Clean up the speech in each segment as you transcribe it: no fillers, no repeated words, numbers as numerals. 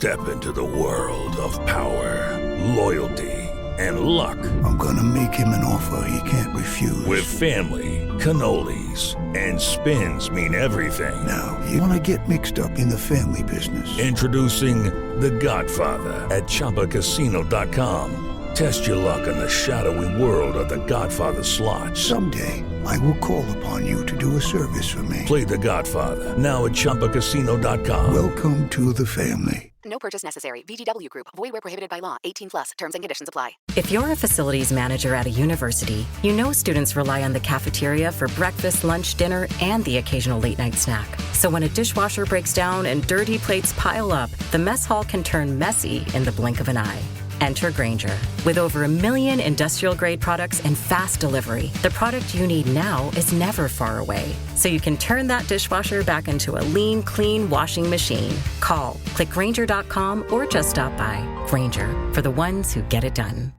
Step into the world of power, loyalty, and luck. I'm gonna make him an offer he can't refuse. With family, cannolis, and spins mean everything. Now, you wanna get mixed up in the family business. Introducing The Godfather at ChumbaCasino.com. Test your luck in the shadowy world of The Godfather slot. Someday, I will call upon you to do a service for me. Play The Godfather now at ChumbaCasino.com. Welcome to the family. No purchase necessary. VGW Group. Void where prohibited by law. 18 plus. Terms and conditions apply. If you're a facilities manager at a university, you know students rely on the cafeteria for breakfast, lunch, dinner, and the occasional late-night snack. So when a dishwasher breaks down and dirty plates pile up, the mess hall can turn messy in the blink of an eye. Enter Grainger. With over 1 million industrial-grade products and fast delivery, the product you need now is never far away. So you can turn that dishwasher back into a lean, clean washing machine. Call, click Grainger.com, or just stop by. Grainger, for the ones who get it done.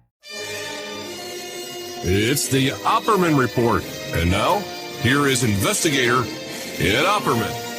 It's the Opperman Report. And now, here is investigator Ed Opperman.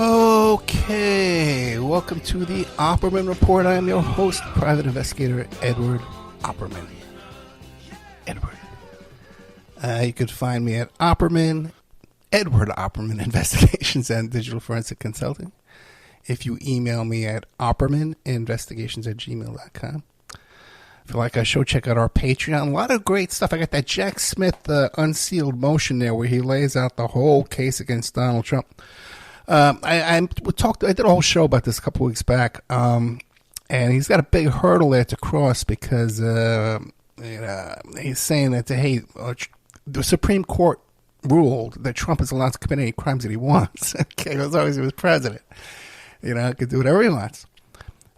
Okay, welcome to the Opperman Report. I am your host, Private Investigator Edward Opperman. Edward. You could find me at Opperman, Edward Opperman Investigations and Digital Forensic Consulting. If you email me at oppermaninvestigations@gmail.com. If you like our show, check out our Patreon. A lot of great stuff. I got that Jack Smith unsealed motion there where he lays out the whole case against Donald Trump. I did a whole show about this a couple weeks back, and he's got a big hurdle there to cross because he's saying that, hey, the Supreme Court ruled that Trump is allowed to commit any crimes that he wants. Okay, as long as he was president, he could do whatever he wants.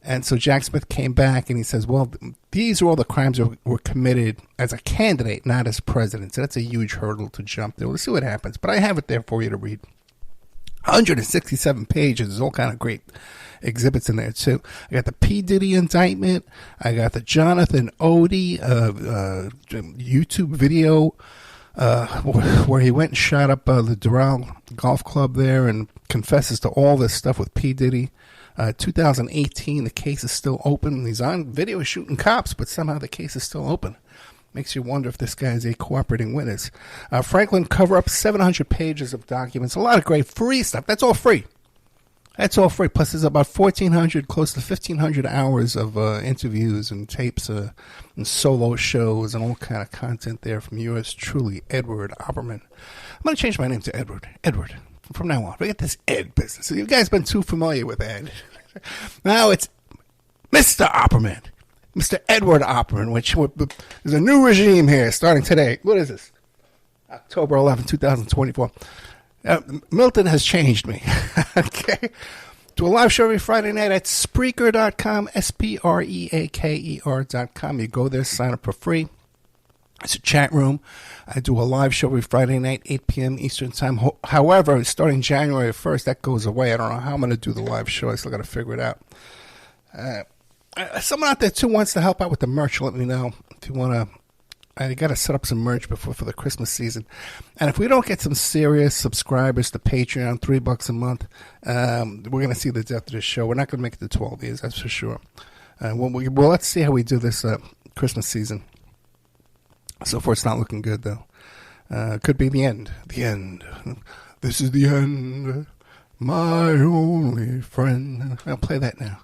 And so Jack Smith came back and he says, well, these are all the crimes that were committed as a candidate, not as president. So that's a huge hurdle to jump through. We'll see what happens. But I have it there for you to read. 167 pages. There's all kind of great exhibits in there, too. I got the P. Diddy indictment. I got the Jonathan Odie YouTube video where he went and shot up the Doral Golf Club there and confesses to all this stuff with P. Diddy. 2018, the case is still open. He's on video shooting cops, but somehow the case is still open. Makes you wonder if this guy is a cooperating witness. Franklin cover-up, 700 pages of documents. A lot of great free stuff. That's all free. That's all free. Plus, there's about 1,400, close to 1,500 hours of interviews and tapes and solo shows and all kind of content there from yours truly, Edward Opperman. I'm going to change my name to Edward. Edward. From now on. Forget this Ed business. You guys been too familiar with Ed. Now it's Mr. Opperman. Mr. Edward Opperman, which there's a new regime here starting today. What is this? October 11, 2024. Milton has changed me. Okay? Do a live show every Friday night at Spreaker.com, Spreaker.com. You go there, sign up for free. It's a chat room. I do a live show every Friday night, 8 p.m. Eastern Time. However, starting January 1st, that goes away. I don't know how I'm going to do the live show. I still got to figure it out. Someone out there, too, wants to help out with the merch. Let me know if you want to. I got to set up some merch for the Christmas season. And if we don't get some serious subscribers to Patreon, $3 a month, we're going to see the death of this show. We're not going to make it to 12 years, that's for sure. Well, let's see how we do this Christmas season. So far, it's not looking good, though. Could be the end. The end. This is the end. My only friend. I'll play that now.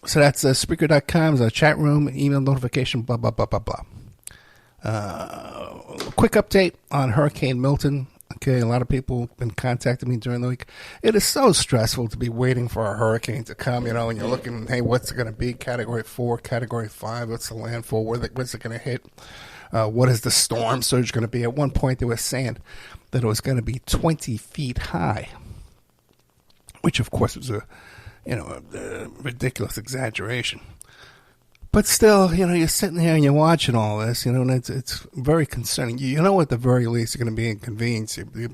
So that's Spreaker.com, a chat room, email notification, blah, blah, blah, blah, blah. Quick update on Hurricane Milton. Okay, a lot of people have been contacting me during the week. It is so stressful to be waiting for a hurricane to come, and you're looking, hey, what's it going to be? Category 4, Category 5, what's the landfall? Where's it going to hit? What is the storm surge going to be? At one point, they were saying that it was going to be 20 feet high, which, of course, was a ridiculous exaggeration. But still, you're sitting here and you're watching all this, and it's very concerning. You know, at the very least, you're going to be inconvenienced. The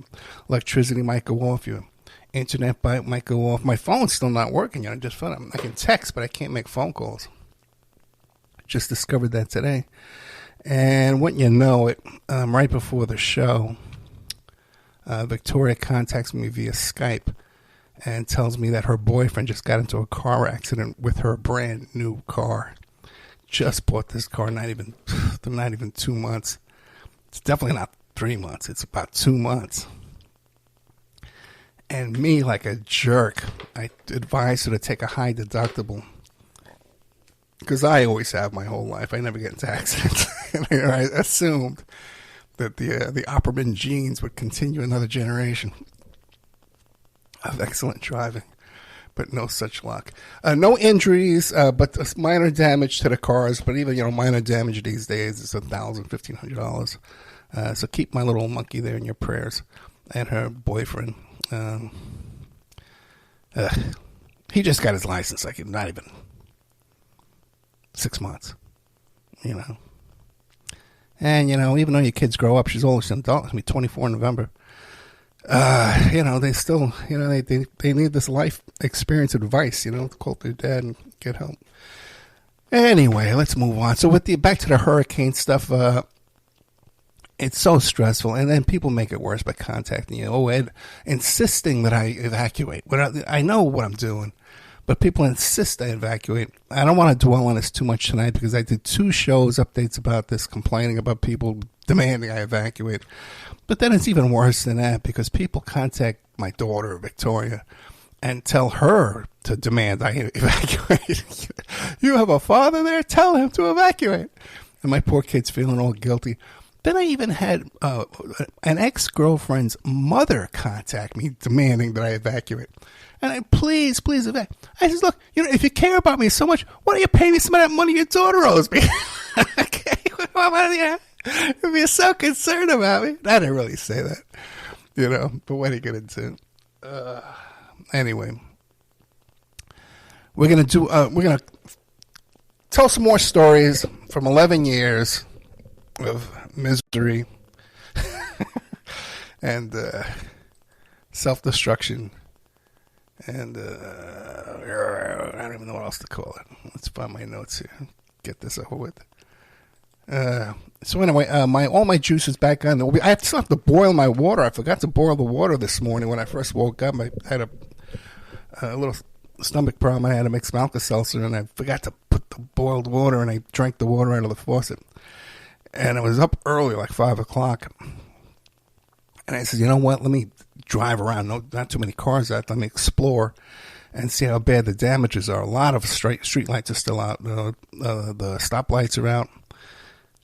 electricity might go off, your internet might go off. My phone's still not working. I can text, but I can't make phone calls. Just discovered that today. And wouldn't you know it, right before the show, Victoria contacts me via Skype and tells me that her boyfriend just got into a car accident with her brand new car. Just bought this car, not even 2 months. It's definitely not 3 months. It's about 2 months. And me, like a jerk, I advised her to take a high deductible. Because I always have my whole life. I never get into accidents. I assumed that the Opperman genes would continue another generation of excellent driving, but no such luck. No injuries, but minor damage to the cars. But even minor damage these days is $1,000, $1,500. So keep my little monkey there in your prayers, and her boyfriend. He just got his license, like not even 6 months. And even though your kids grow up, she's always an adult. She'll be 24 in November. They still, they need this life experience advice, to call their dad and get help. Anyway, let's move on. So back to the hurricane stuff, it's so stressful. And then people make it worse by contacting you. Oh, Ed, insisting that I evacuate. I know what I'm doing, but people insist I evacuate. I don't want to dwell on this too much tonight because I did 2 shows, updates about this, complaining about people demanding I evacuate. But then it's even worse than that because people contact my daughter, Victoria, and tell her to demand I evacuate. You have a father there? Tell him to evacuate. And my poor kid's feeling all guilty. Then I even had an ex-girlfriend's mother contact me demanding that I evacuate. And I, please evacuate. I said, look, if you care about me so much, why don't you pay me some of that money your daughter owes me? Okay? If you're so concerned about me. I didn't really say that, but what are you going to do? Anyway, we're going to tell some more stories from 11 years of misery and self-destruction and I don't even know what else to call it. Let's find my notes here. Get this over with. So anyway, all my juice is back on. I still have to boil my water. I forgot to boil the water this morning when I first woke up. I had a little stomach problem. I had to make some Alka-Seltzer, and I forgot to put the boiled water, and I drank the water out of the faucet. And I was up early, like 5 o'clock. And I said, you know what? Let me drive around. Not too many cars out. Let me explore and see how bad the damages are. A lot of street lights are still out. The stoplights are out.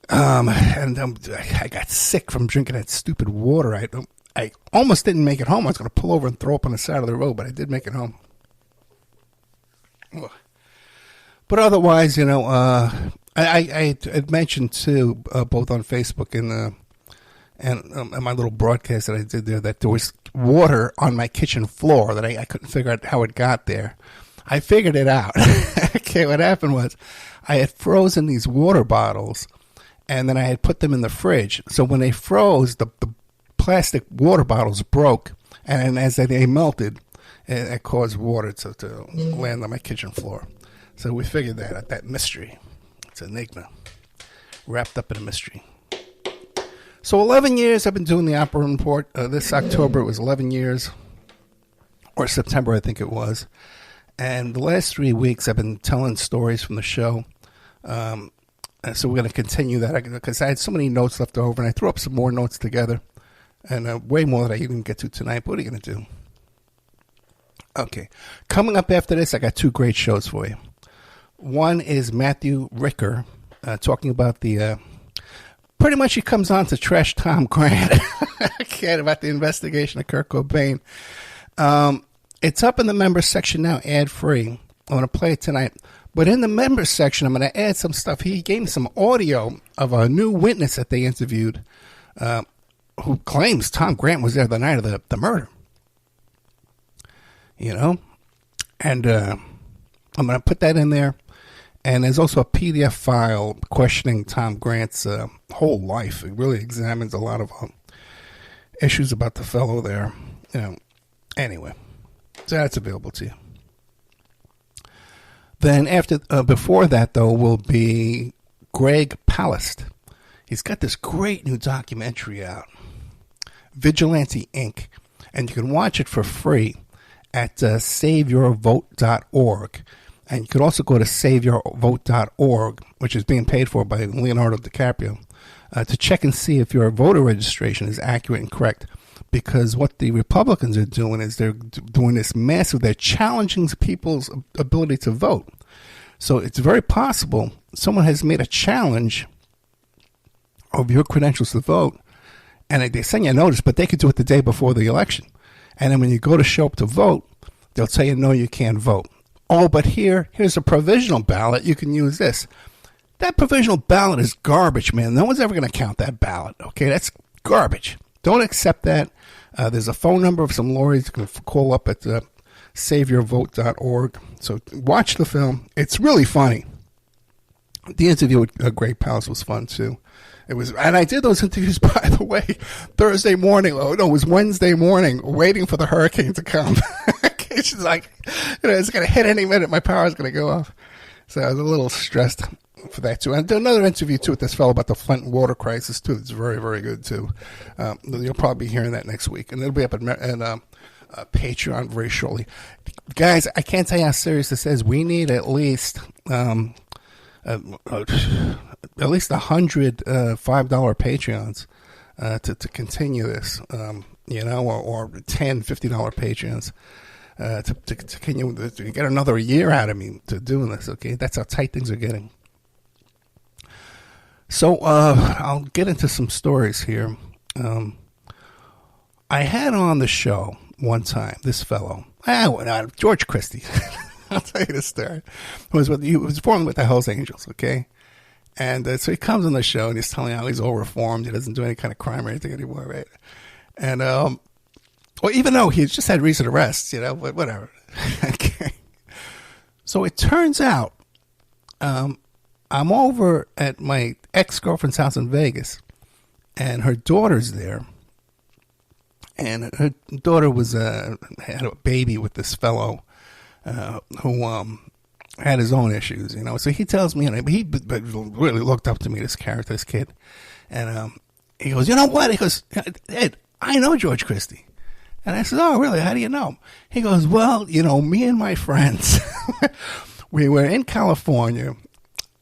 I got sick from drinking that stupid water. I almost didn't make it home. I was going to pull over and throw up on the side of the road, but I did make it home. But otherwise, I had mentioned too, both on Facebook and my little broadcast that I did there, that there was water on my kitchen floor that I couldn't figure out how it got there. I figured it out. Okay, what happened was I had frozen these water bottles, and then I had put them in the fridge. So when they froze, the plastic water bottles broke, and as they melted, it caused water to land on my kitchen floor. So we figured that mystery. It's an enigma wrapped up in a mystery. So 11 years I've been doing the Opperman Report. This October it was 11 years, or September I think it was. And the last 3 weeks I've been telling stories from the show. So we're going to continue that because I had so many notes left over, and I threw up some more notes together, and way more that I didn't get to tonight. But what are you going to do? Okay. Coming up after this, I got 2 great shows for you. One is Matthew Ricker talking about the... pretty much he comes on to trash Tom Grant about the investigation of Kurt Cobain. It's up in the members section now, ad-free. I'm going to play it tonight. But in the members section, I'm going to add some stuff. He gave me some audio of a new witness that they interviewed who claims Tom Grant was there the night of the murder. And I'm going to put that in there. And there's also a PDF file questioning Tom Grant's whole life. It really examines a lot of issues about the fellow there. Anyway, so that's available to you. Then before that, though, will be Greg Palast. He's got this great new documentary out, Vigilante Inc., and you can watch it for free at SaveYourVote.org. And you could also go to SaveYourVote.org, which is being paid for by Leonardo DiCaprio, to check and see if your voter registration is accurate and correct. Because what the Republicans are doing is they're doing this they're challenging people's ability to vote. So it's very possible someone has made a challenge of your credentials to vote, and they send you a notice, but they could do it the day before the election. And then when you go to show up to vote, they'll tell you, no, you can't vote. Oh, but here's a provisional ballot. You can use this. That provisional ballot is garbage, man. No one's ever going to count that ballot, okay? That's garbage. Don't accept that. There's a phone number of some lawyers you can call up at SaveYourVote.org. So watch the film. It's really funny. The interview with Greg Palast was fun, too. And I did those interviews, by the way, Thursday morning. Oh, no, it was Wednesday morning, waiting for the hurricane to come. It's just like, it's going to hit any minute. My power's going to go off. So I was a little stressed for that, too. And I did another interview, too, with this fellow about the Flint water crisis, too. It's very, very good, too. You'll probably be hearing that next week. And it'll be up at Patreon very shortly. Guys, I can't tell you how serious this is. We need at least 100 $5 Patreons to continue this, or $10, $50 Patreons. To continue to get another year out of me to doing this, okay? That's how tight things are getting. So I'll get into some stories here. I had on the show one time this fellow, George Christie. I'll tell you this story. He was formed with the Hells Angels, okay? And so he comes on the show and he's telling how he's all reformed. He doesn't do any kind of crime or anything anymore, right? And well, even though he's just had recent arrests, but whatever. Okay. So it turns out I'm over at my ex-girlfriend's house in Vegas, and her daughter's there. And her daughter had a baby with this fellow who had his own issues, you know. So he tells me, and he really looked up to me, this character, this kid. And he goes, you know what? He goes, Ed, I know George Christie. And I said, oh, really? How do you know him? He goes, well, you know, me and my friends, we were in California.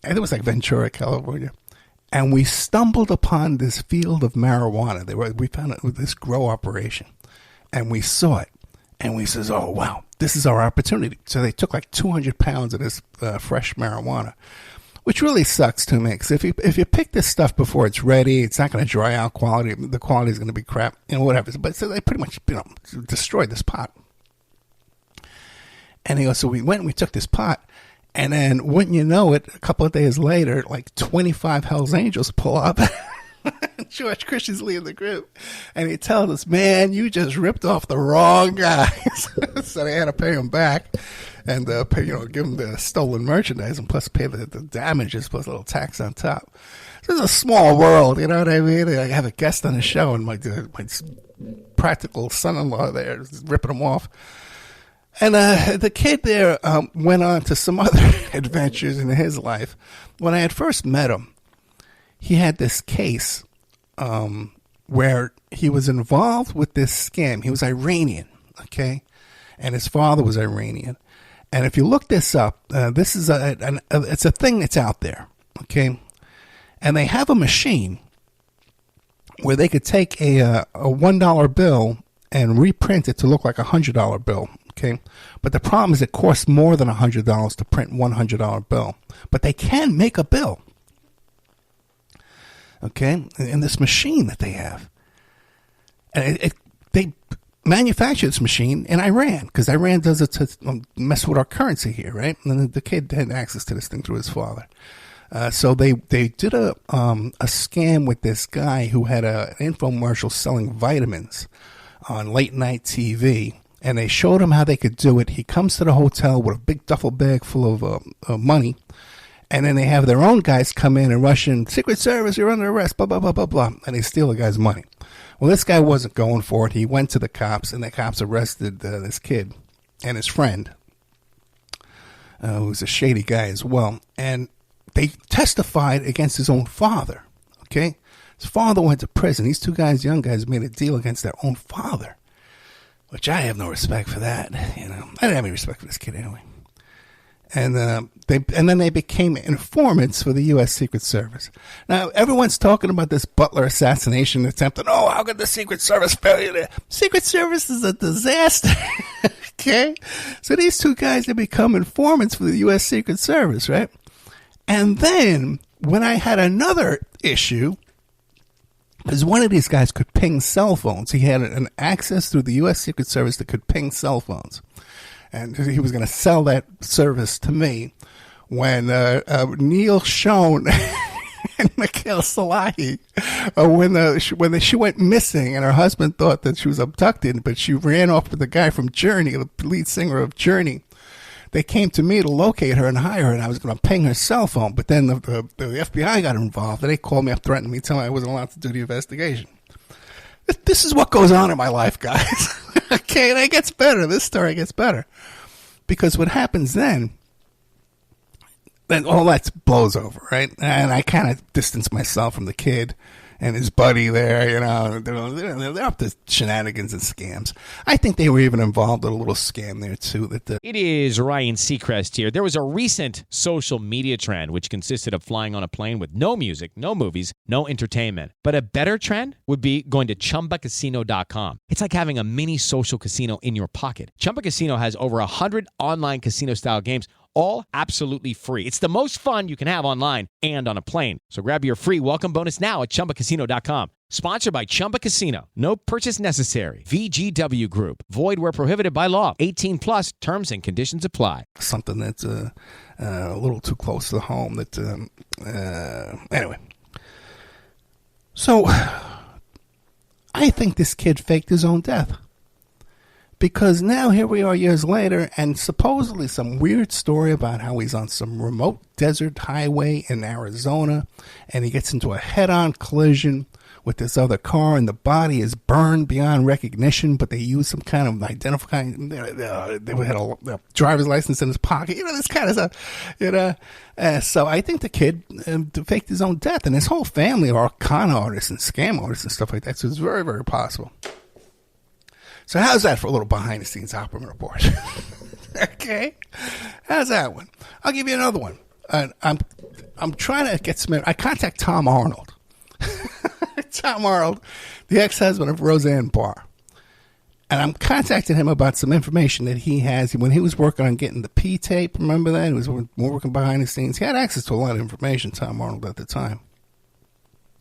I think it was like Ventura, California. And we stumbled upon this field of marijuana. We found it with this grow operation. And we saw it. And we says, oh, wow, this is our opportunity. So they took like 200 pounds of this fresh marijuana, which really sucks to me. Because if you pick this stuff before it's ready, it's not going to dry out quality. The quality is going to be crap, you know, whatever. But so they pretty much, you know, destroyed this pot. And he goes, so we went and we took this pot. And then, wouldn't you know it, a couple of days later, like 25 Hells Angels pull up. George Christie's leading the group. And he tells us, man, you just ripped off the wrong guys. So they had to pay him back and pay, you know, give him the stolen merchandise and plus pay the damages plus a little tax on top. So it's a small world, you know what I mean? I have a guest on the show and my practical son-in-law there is ripping him off. And the kid there went on to some other adventures in his life. When I had first met him, he had this case where he was involved with this scam. He was Iranian, okay? And his father was Iranian. And if you look this up, this is it's a thing that's out there, okay? And they have a machine where they could take a $1 bill and reprint it to look like a $100 bill. Okay, but the problem is it costs more than $100 to print $100 bill. But they can make a bill. Okay, in this machine that they have, and they manufacture this machine in Iran because Iran does it to mess with our currency here, right? And then the kid had access to this thing through his father. So they did a scam with this guy who had an infomercial selling vitamins on late night TV. And they showed him how they could do it. He comes to the hotel with a big duffel bag full of money. And then they have their own guys come in and rush in. Secret Service, you're under arrest, blah, blah, blah, blah, blah. And they steal the guy's money. Well, this guy wasn't going for it. He went to the cops, and the cops arrested this kid and his friend, who's a shady guy as well. And they testified against his own father, okay? His father went to prison. These two guys, young guys, made a deal against their own father. Which I have no respect for that, you know. I didn't have any respect for this kid anyway. And then they became informants for the U.S. Secret Service. Now everyone's talking about this Butler assassination attempt, and oh, how could the Secret Service fail you there? Secret Service is a disaster. Okay, so these two guys, they become informants for the U.S. Secret Service, right? And then when I had another issue. Because one of these guys could ping cell phones. He had an access through the U.S. Secret Service that could ping cell phones. And he was going to sell that service to me when Neil Schoen and Mikhail Salahi, when she went missing and her husband thought that she was abducted, but she ran off with the guy from Journey, the lead singer of Journey. They came to me to locate her and hire her, and I was going to ping her cell phone. But then the FBI got involved, and they called me up, threatening me, telling me I wasn't allowed to do the investigation. This is what goes on in my life, guys. Okay, and it gets better. This story gets better. Because what happens then all that blows over, right? And I kind of distance myself from the kid and his buddy there, you know, they're up to shenanigans and scams. I think they were even involved in a little scam there, too. It is Ryan Seacrest here. There was a recent social media trend which consisted of flying on a plane with no music, no movies, no entertainment. But a better trend would be going to ChumbaCasino.com. It's like having a mini social casino in your pocket. Chumba Casino has over 100 online casino-style games, all absolutely free. It's the most fun you can have online and on a plane. So grab your free welcome bonus now at ChumbaCasino.com. Sponsored by Chumba Casino. No purchase necessary. VGW Group. Void where prohibited by law. 18 plus. Terms and conditions apply. Something that's a little too close to home. Anyway. So, I think this kid faked his own death. Because now here we are years later, and supposedly some weird story about how he's on some remote desert highway in Arizona, and he gets into a head-on collision with this other car, and the body is burned beyond recognition, but they used some kind of identifying, they had a driver's license in his pocket, this kind of stuff, so I think the kid faked his own death, and his whole family are con artists and scam artists and stuff like that, so it's very, very possible. So how's that for a little behind-the-scenes Opperman report? Okay, how's that one? I'll give you another one. I'm trying to get some. I contact Tom Arnold. Tom Arnold, the ex-husband of Roseanne Barr. And I'm contacting him about some information that he has. When he was working on getting the P-tape, remember that? He was working behind the scenes. He had access to a lot of information, Tom Arnold, at the time.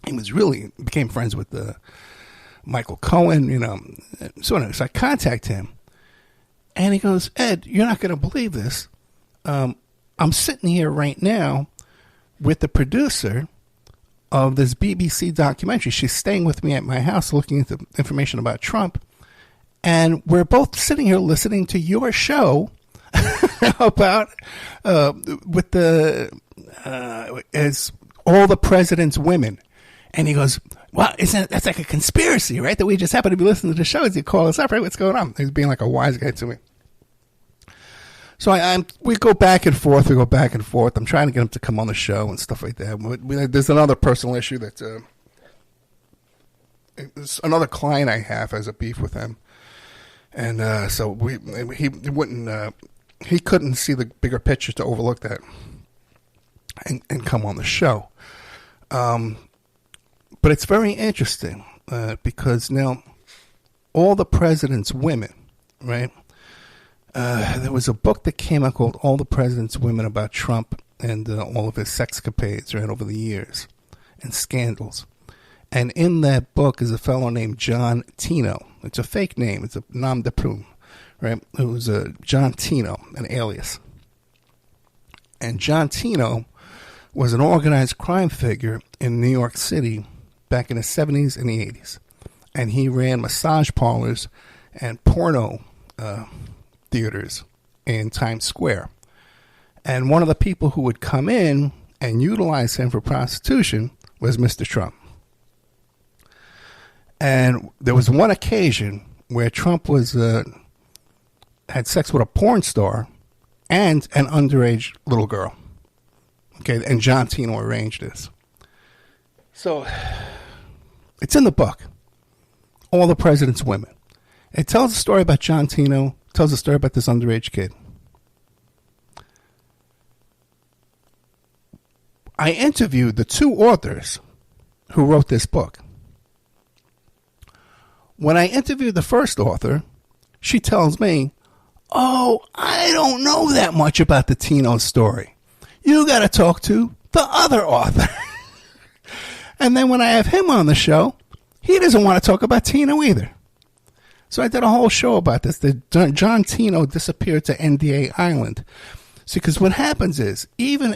He became friends with Michael Cohen, So I contact him. And he goes, Ed, you're not going to believe this. I'm sitting here right now with the producer of this BBC documentary. She's staying with me at my house looking into information about Trump. And we're both sitting here listening to your show about as all the president's women. And he goes, well, that's like a conspiracy, right? That we just happen to be listening to the show as you call us up, right? What's going on? He's being like a wise guy to me. So we go back and forth. I'm trying to get him to come on the show and stuff like that. There's another personal issue that another client I have has a beef with him, and so he wouldn't. He couldn't see the bigger picture to overlook that and come on the show. But it's very interesting because now all the president's women, right? There was a book that came out called All the President's Women about Trump and all of his sexcapades, right, over the years and scandals. And in that book is a fellow named John Tino. It's a fake name. It's a nom de plume, right? It was John Tino, an alias. And John Tino was an organized crime figure in New York City back in the 70s and the 80s. And he ran massage parlors and porno theaters in Times Square. And one of the people who would come in and utilize him for prostitution was Mr. Trump. And there was one occasion where Trump had sex with a porn star and an underage little girl. Okay, and John Tino arranged this. So it's in the book, All the President's Women. It tells a story about John Tino, tells a story about this underage kid. I interviewed the two authors who wrote this book. When I interviewed the first author, she tells me, oh, I don't know that much about the Tino story. You got to talk to the other author. And then when I have him on the show, he doesn't want to talk about Tino either. So I did a whole show about this. John Tino disappeared to NDA Island. See, because what happens is, even,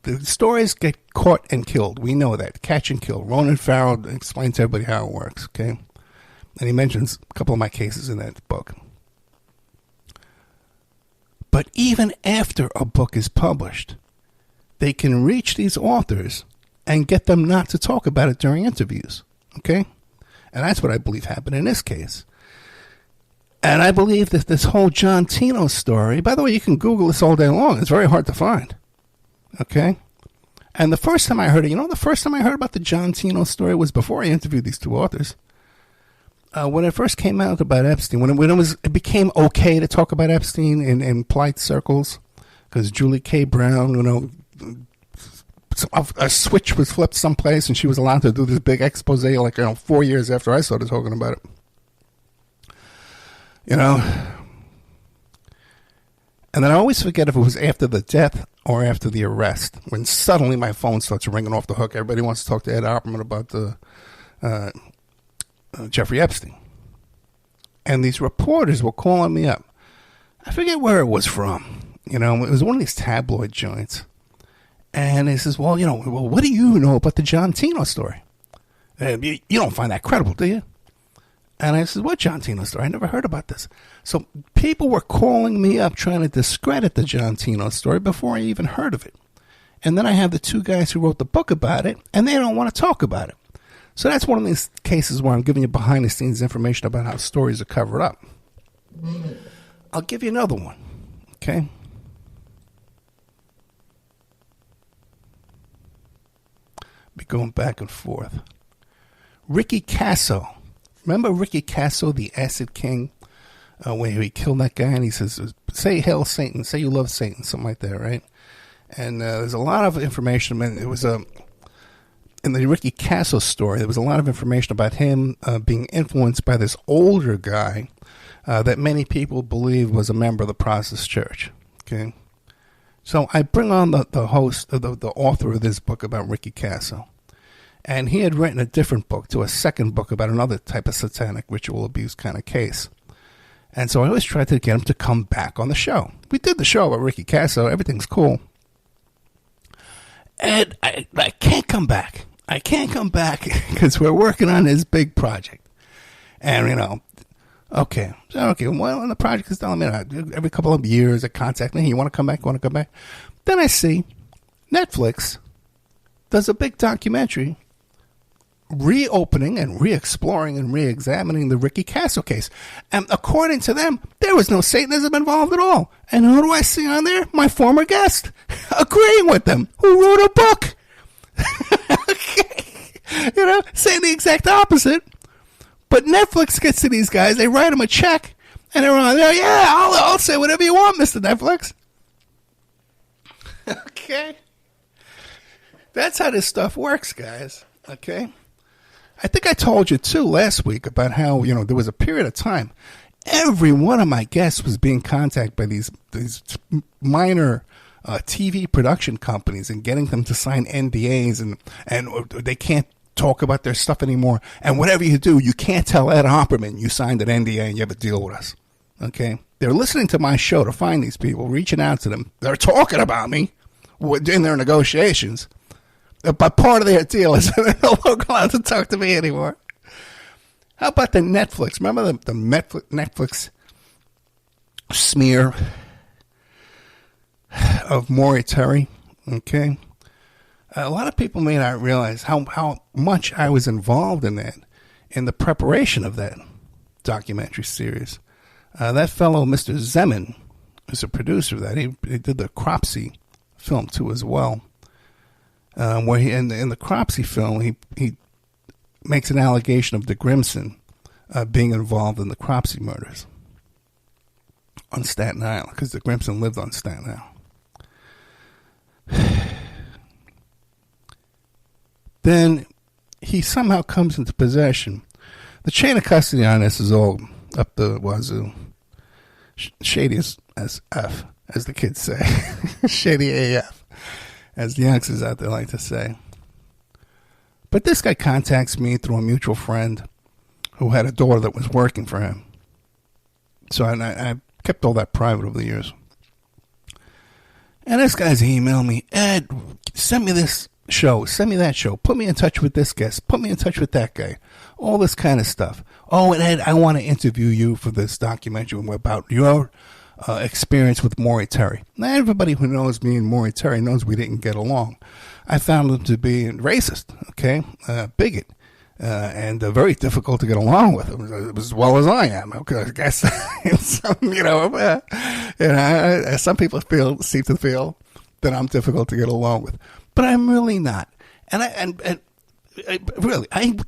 the stories get caught and killed. We know that. Catch and kill. Ronan Farrow explains to everybody how it works, okay? And he mentions a couple of my cases in that book. But even after a book is published, they can reach these authors and get them not to talk about it during interviews, okay? And that's what I believe happened in this case. And I believe that this whole John Tino story, by the way, you can Google this all day long. It's very hard to find. Okay? And the first time I heard it, the first time I heard about the John Tino story was before I interviewed these two authors. When it first came out about Epstein, when it became okay to talk about Epstein in polite circles, because Julie K. Brown, a switch was flipped someplace and she was allowed to do this big expose 4 years after I started talking about it. And then I always forget if it was after the death or after the arrest, when suddenly my phone starts ringing off the hook. Everybody wants to talk to Ed Opperman about the Jeffrey Epstein. And these reporters were calling me up. I forget where it was from. It was one of these tabloid joints. And he says, well, what do you know about the John Tino story? You don't find that credible, do you? And I said, what John Tino story? I never heard about this. So people were calling me up trying to discredit the John Tino story before I even heard of it. And then I have the two guys who wrote the book about it, and they don't want to talk about it. So that's one of these cases where I'm giving you behind-the-scenes information about how stories are covered up. I'll give you another one, okay? Be going back and forth. Ricky Casso. Remember Ricky Casso, the Acid King, where he killed that guy and he says, say hail Satan, say you love Satan, something like that, right? And there's a lot of information. It was in the Ricky Casso story, there was a lot of information about him being influenced by this older guy that many people believe was a member of the Protestant Church. Okay, so I bring on the host, the author of this book about Ricky Casso, and he had written a different book to a second book about another type of satanic ritual abuse kind of case. And so I always tried to get him to come back on the show. We did the show about Ricky Casso. Everything's cool. And I can't come back. I can't come back because we're working on this big project. And, okay. Well, the project is telling me every couple of years they contact me. You want to come back? Then I see Netflix does a big documentary reopening and re-exploring and re-examining the Ricky Casso case. And according to them, there was no Satanism involved at all. And who do I see on there? My former guest, agreeing with them, who wrote a book. Okay. Saying the exact opposite. But Netflix gets to these guys, they write them a check, and they're on there, yeah, I'll say whatever you want, Mr. Netflix. Okay. That's how this stuff works, guys. Okay. I think I told you, too, last week about how, there was a period of time. Every one of my guests was being contacted by these minor TV production companies and getting them to sign NDAs, and they can't talk about their stuff anymore. And whatever you do, you can't tell Ed Opperman you signed an NDA and you have a deal with us. Okay? They're listening to my show to find these people, reaching out to them. They're talking about me in their negotiations. But part of their deal is they're no longer allowed to talk to me anymore. How about the Netflix? Remember the Netflix smear of Maury Terry? Okay. A lot of people may not realize how much I was involved in that, in the preparation of that documentary series. That fellow, Mr. Zeman, is a producer of that. He did the Cropsey film, too, as well. Where he, in the Cropsey film, he makes an allegation of de Grimson being involved in the Cropsey murders on Staten Island, because de Grimson lived on Staten Island. Then he somehow comes into possession. The chain of custody on this is all up the wazoo. Shady as F, as the kids say. Shady AF, as the youngsters out there like to say. But this guy contacts me through a mutual friend who had a daughter that was working for him. So I kept all that private over the years. And this guy's emailing me, Ed, send me this show, send me that show, put me in touch with this guest, put me in touch with that guy, all this kind of stuff. Oh, and Ed, I want to interview you for this documentary about your experience with Maury Terry. Now, everybody who knows me and Maury Terry knows we didn't get along. I found him to be racist, okay, bigot, and very difficult to get along with him, as well as I am. Okay, I guess some people seem to feel that I'm difficult to get along with, but I'm really not. And I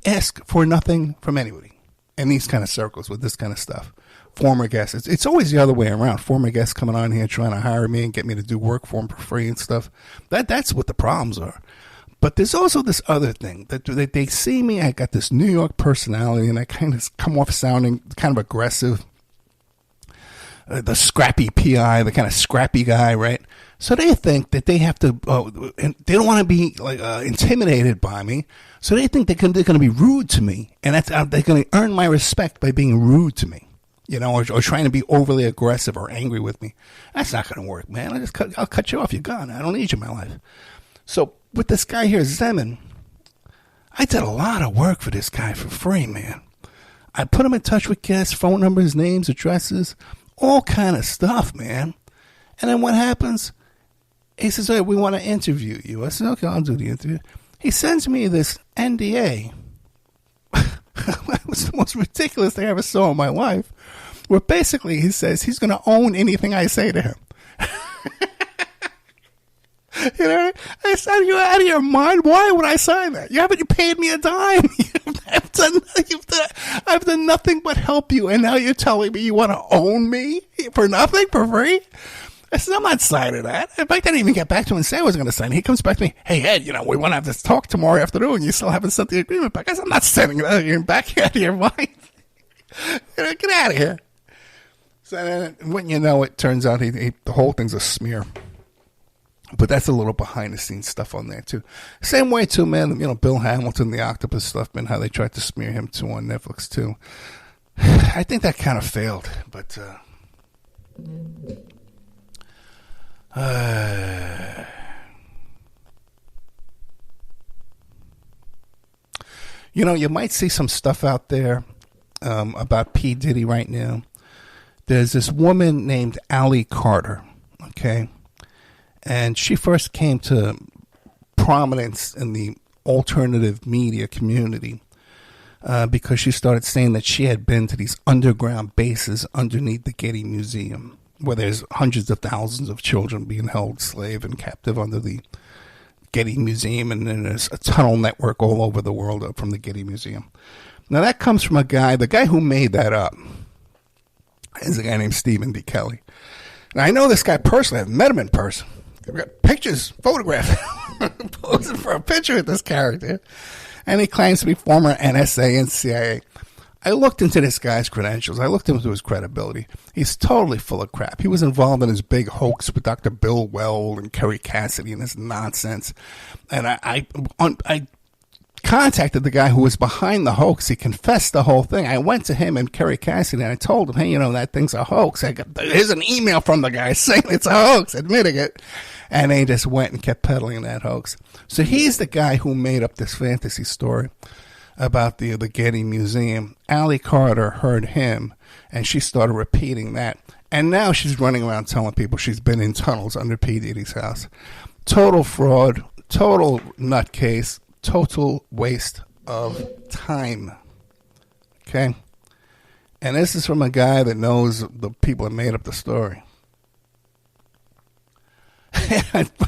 ask for nothing from anybody in these kind of circles with this kind of stuff. Former guests, it's always the other way around. Former guests coming on here trying to hire me and get me to do work for them for free and stuff. That's what the problems are. But there's also this other thing that they see me. I got this New York personality, and I kind of come off sounding kind of aggressive. The scrappy PI, the kind of scrappy guy, right? So they think that they have to, and they don't want to be like intimidated by me. So they think they're going to be rude to me, and they're going to earn my respect by being rude to me, or trying to be overly aggressive or angry with me. That's not going to work, man. I'll cut you off. You're gone. I don't need you in my life. So with this guy here, Zeman, I did a lot of work for this guy for free, man. I put him in touch with guests, phone numbers, names, addresses, all kind of stuff, man. And then what happens? He says, hey, we want to interview you. I said, okay, I'll do the interview. He sends me this NDA It was the most ridiculous thing I ever saw in my life. Where basically he says he's going to own anything I say to him. You know, I said, "Are you out of your mind? Why would I sign that? You haven't paid me a dime. I've done nothing but help you, and now you're telling me you want to own me for nothing, for free?" I said, "I'm not signing that." In fact, I didn't even get back to him and say I was going to sign it. He comes back to me, "Hey, Ed, you know, we want to have this talk tomorrow afternoon. You still haven't sent the agreement back." I said, "I'm not sending it out. You're back out of your mind. You know, get out of here." So then, when you know it, turns out the whole thing's a smear. But that's a little behind-the-scenes stuff on there, too. Same way, too, man, you know, Bill Hamilton, the octopus stuff, man, how they tried to smear him, too, on Netflix, too. I think that kind of failed, but... you know, you might see some stuff out there about P. Diddy right now. There's this woman named Allie Carter, okay? And she first came to prominence in the alternative media community because she started saying that she had been to these underground bases underneath the Getty Museum, where there's hundreds of thousands of children being held slave and captive under the Getty Museum, and then there's a tunnel network all over the world from the Getty Museum. Now that comes from the guy who made that up is a guy named Stephen D. Kelly. Now I know this guy personally. I've met him in person. I've got pictures, photographs, posing for a picture with this character. And he claims to be former NSA and CIA. I looked into this guy's credentials. I looked into his credibility. He's totally full of crap. He was involved in this big hoax with Dr. Bill Weld and Kerry Cassidy and this nonsense. And I contacted the guy who was behind the hoax. He confessed the whole thing. I went to him and Kerry Cassidy and I told him, "Hey, you know, that thing's a hoax." Here's an email from the guy saying it's a hoax, admitting it. And they just went and kept peddling that hoax. So he's the guy who made up this fantasy story about the Getty Museum. Allie Carter heard him, and she started repeating that. And now she's running around telling people she's been in tunnels under P. Diddy's house. Total fraud, total nutcase, total waste of time. Okay? And this is from a guy that knows the people that made up the story.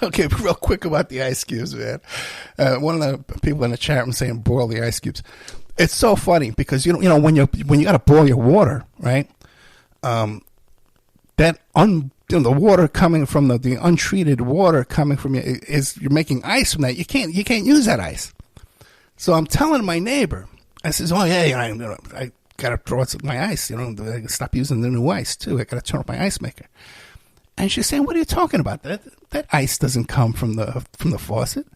Okay, real quick about the ice cubes, man. One of the people in the chat room saying boil the ice cubes. It's so funny because you know when you got to boil your water, right? The water coming from the untreated water coming from you is you're making ice from that. You can't use that ice. So I'm telling my neighbor, I says, "Oh yeah, I gotta throw out my ice. I gotta stop using the new ice too. I gotta turn off my ice maker." And she's saying, "What are you talking about? That ice doesn't come from the faucet.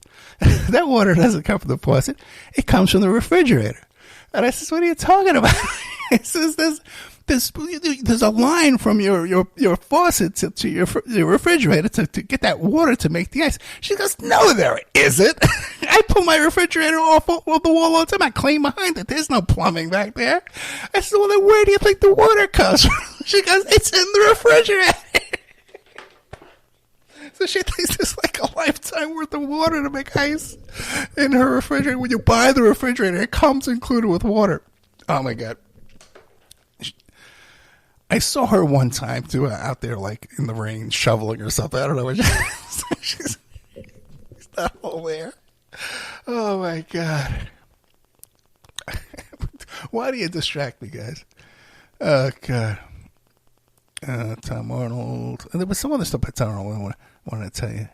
That water doesn't come from the faucet. It comes from the refrigerator." And I says, "What are you talking about?" It says, "There's a line from your faucet to your refrigerator to get that water to make the ice." She goes, "No, there isn't. I pull my refrigerator off the wall all the time. I clean behind it. There's no plumbing back there." I said, "Well, then where do you think the water comes from?" She goes, "It's in the refrigerator." So she thinks there's like a lifetime worth of water to make ice in her refrigerator. When you buy the refrigerator, it comes included with water. Oh, my God. I saw her one time, too, out there, like, in the rain, shoveling or something. I don't know. She's not all there. Oh, my God. Why do you distract me, guys? Oh, God. Tom Arnold. And there was some other stuff by Tom Arnold I wanted to tell you.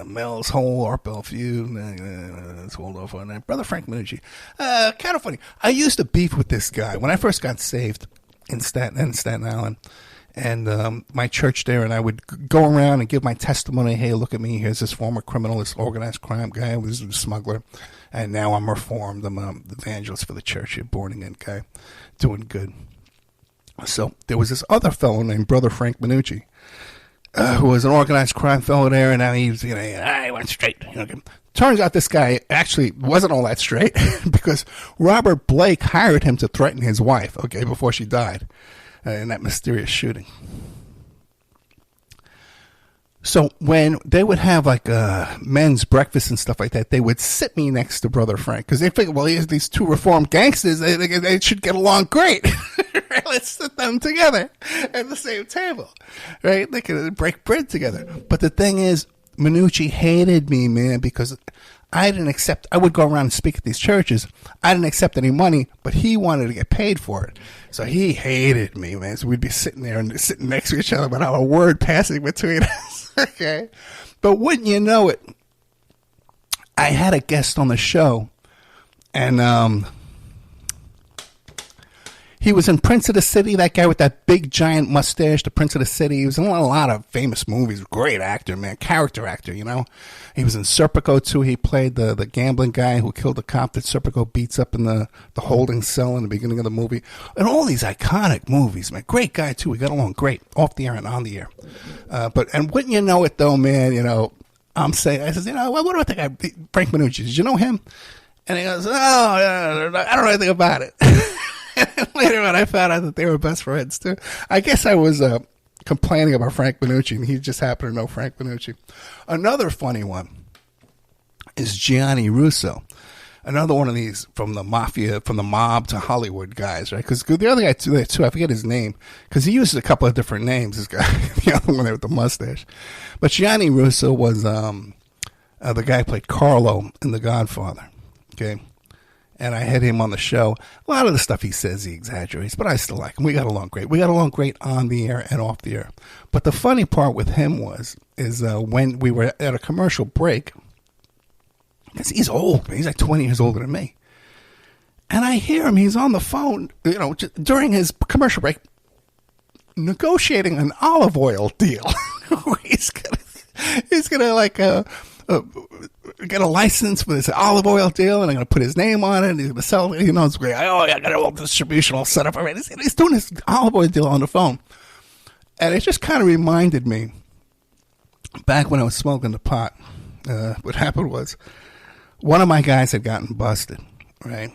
Mel's Hole, Art Bell Feud. Let's hold off on that. Brother Frank Minucci. Kind of funny. I used to beef with this guy when I first got saved in Staten Island. And my church there, and I would go around and give my testimony. Hey, look at me. Here's this former criminal, this organized crime guy who was a smuggler. And now I'm reformed. I'm an evangelist for the church, a born-again guy. Doing good. So there was this other fellow named Brother Frank Minucci, who was an organized crime fellow there, and now he's, I went straight. Turns out this guy actually wasn't all that straight because Robert Blake hired him to threaten his wife, before she died in that mysterious shooting. So when they would have like men's breakfast and stuff like that, they would sit me next to Brother Frank because they figured, well, here's these two reformed gangsters. They should get along great. Right? Let's sit them together at the same table. Right? They could break bread together. But the thing is, Minucci hated me, man, because I would go around and speak at these churches. I didn't accept any money, but he wanted to get paid for it. So he hated me, man. So we'd be sitting there and sitting next to each other without a word passing between us. Okay. But wouldn't you know it, I had a guest on the show, and he was in Prince of the City, that guy with that big giant mustache, the Prince of the City. He was in a lot of famous movies. Great actor, man. Character actor, you know. He was in Serpico, too. He played the gambling guy who killed the cop that Serpico beats up in the holding cell in the beginning of the movie. And all these iconic movies, man. Great guy, too. We got along great, off the air and on the air. And wouldn't you know it, though, man, you know, I said, you know, what about that guy, Frank Minucci? Did you know him? And he goes, oh, I don't know anything about it. And later on, I found out that they were best friends, too. I guess I was complaining about Frank Minucci, and he just happened to know Frank Minucci. Another funny one is Gianni Russo. Another one of these from the mafia, from the mob to Hollywood guys, right? Because the other guy, too, I forget his name, because he uses a couple of different names, this guy, the other one there with the mustache. But Gianni Russo was the guy who played Carlo in The Godfather, okay? And I had him on the show. A lot of the stuff he says, he exaggerates, but I still like him. We got along great. We got along great on the air and off the air. But the funny part with him is when we were at a commercial break, because he's old, man. He's like 20 years older than me. And I hear him, he's on the phone, you know, during his commercial break, negotiating an olive oil deal. he's gonna like, get a license for this olive oil deal, and I'm going to put his name on it, and he's going to sell it. You know, it's great. I got a whole distribution all set up already. He's doing this olive oil deal on the phone. And it just kind of reminded me, back when I was smoking the pot, what happened was, one of my guys had gotten busted, right?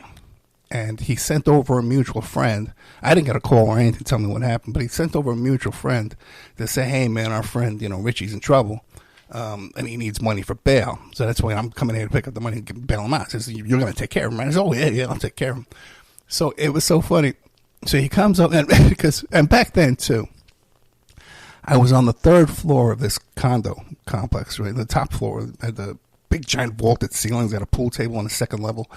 And he sent over a mutual friend. I didn't get a call or anything to tell me what happened, but he sent over a mutual friend to say, hey, man, our friend, you know, Richie's in trouble. And he needs money for bail. So that's why I'm coming here to pick up the money and bail him out. He says, you're going to take care of him. I said, oh, yeah, I'll take care of him. So it was so funny. So he comes up, and back then, too, I was on the third floor of this condo complex, right? The top floor had the big giant vaulted ceilings, had a pool table on the second level.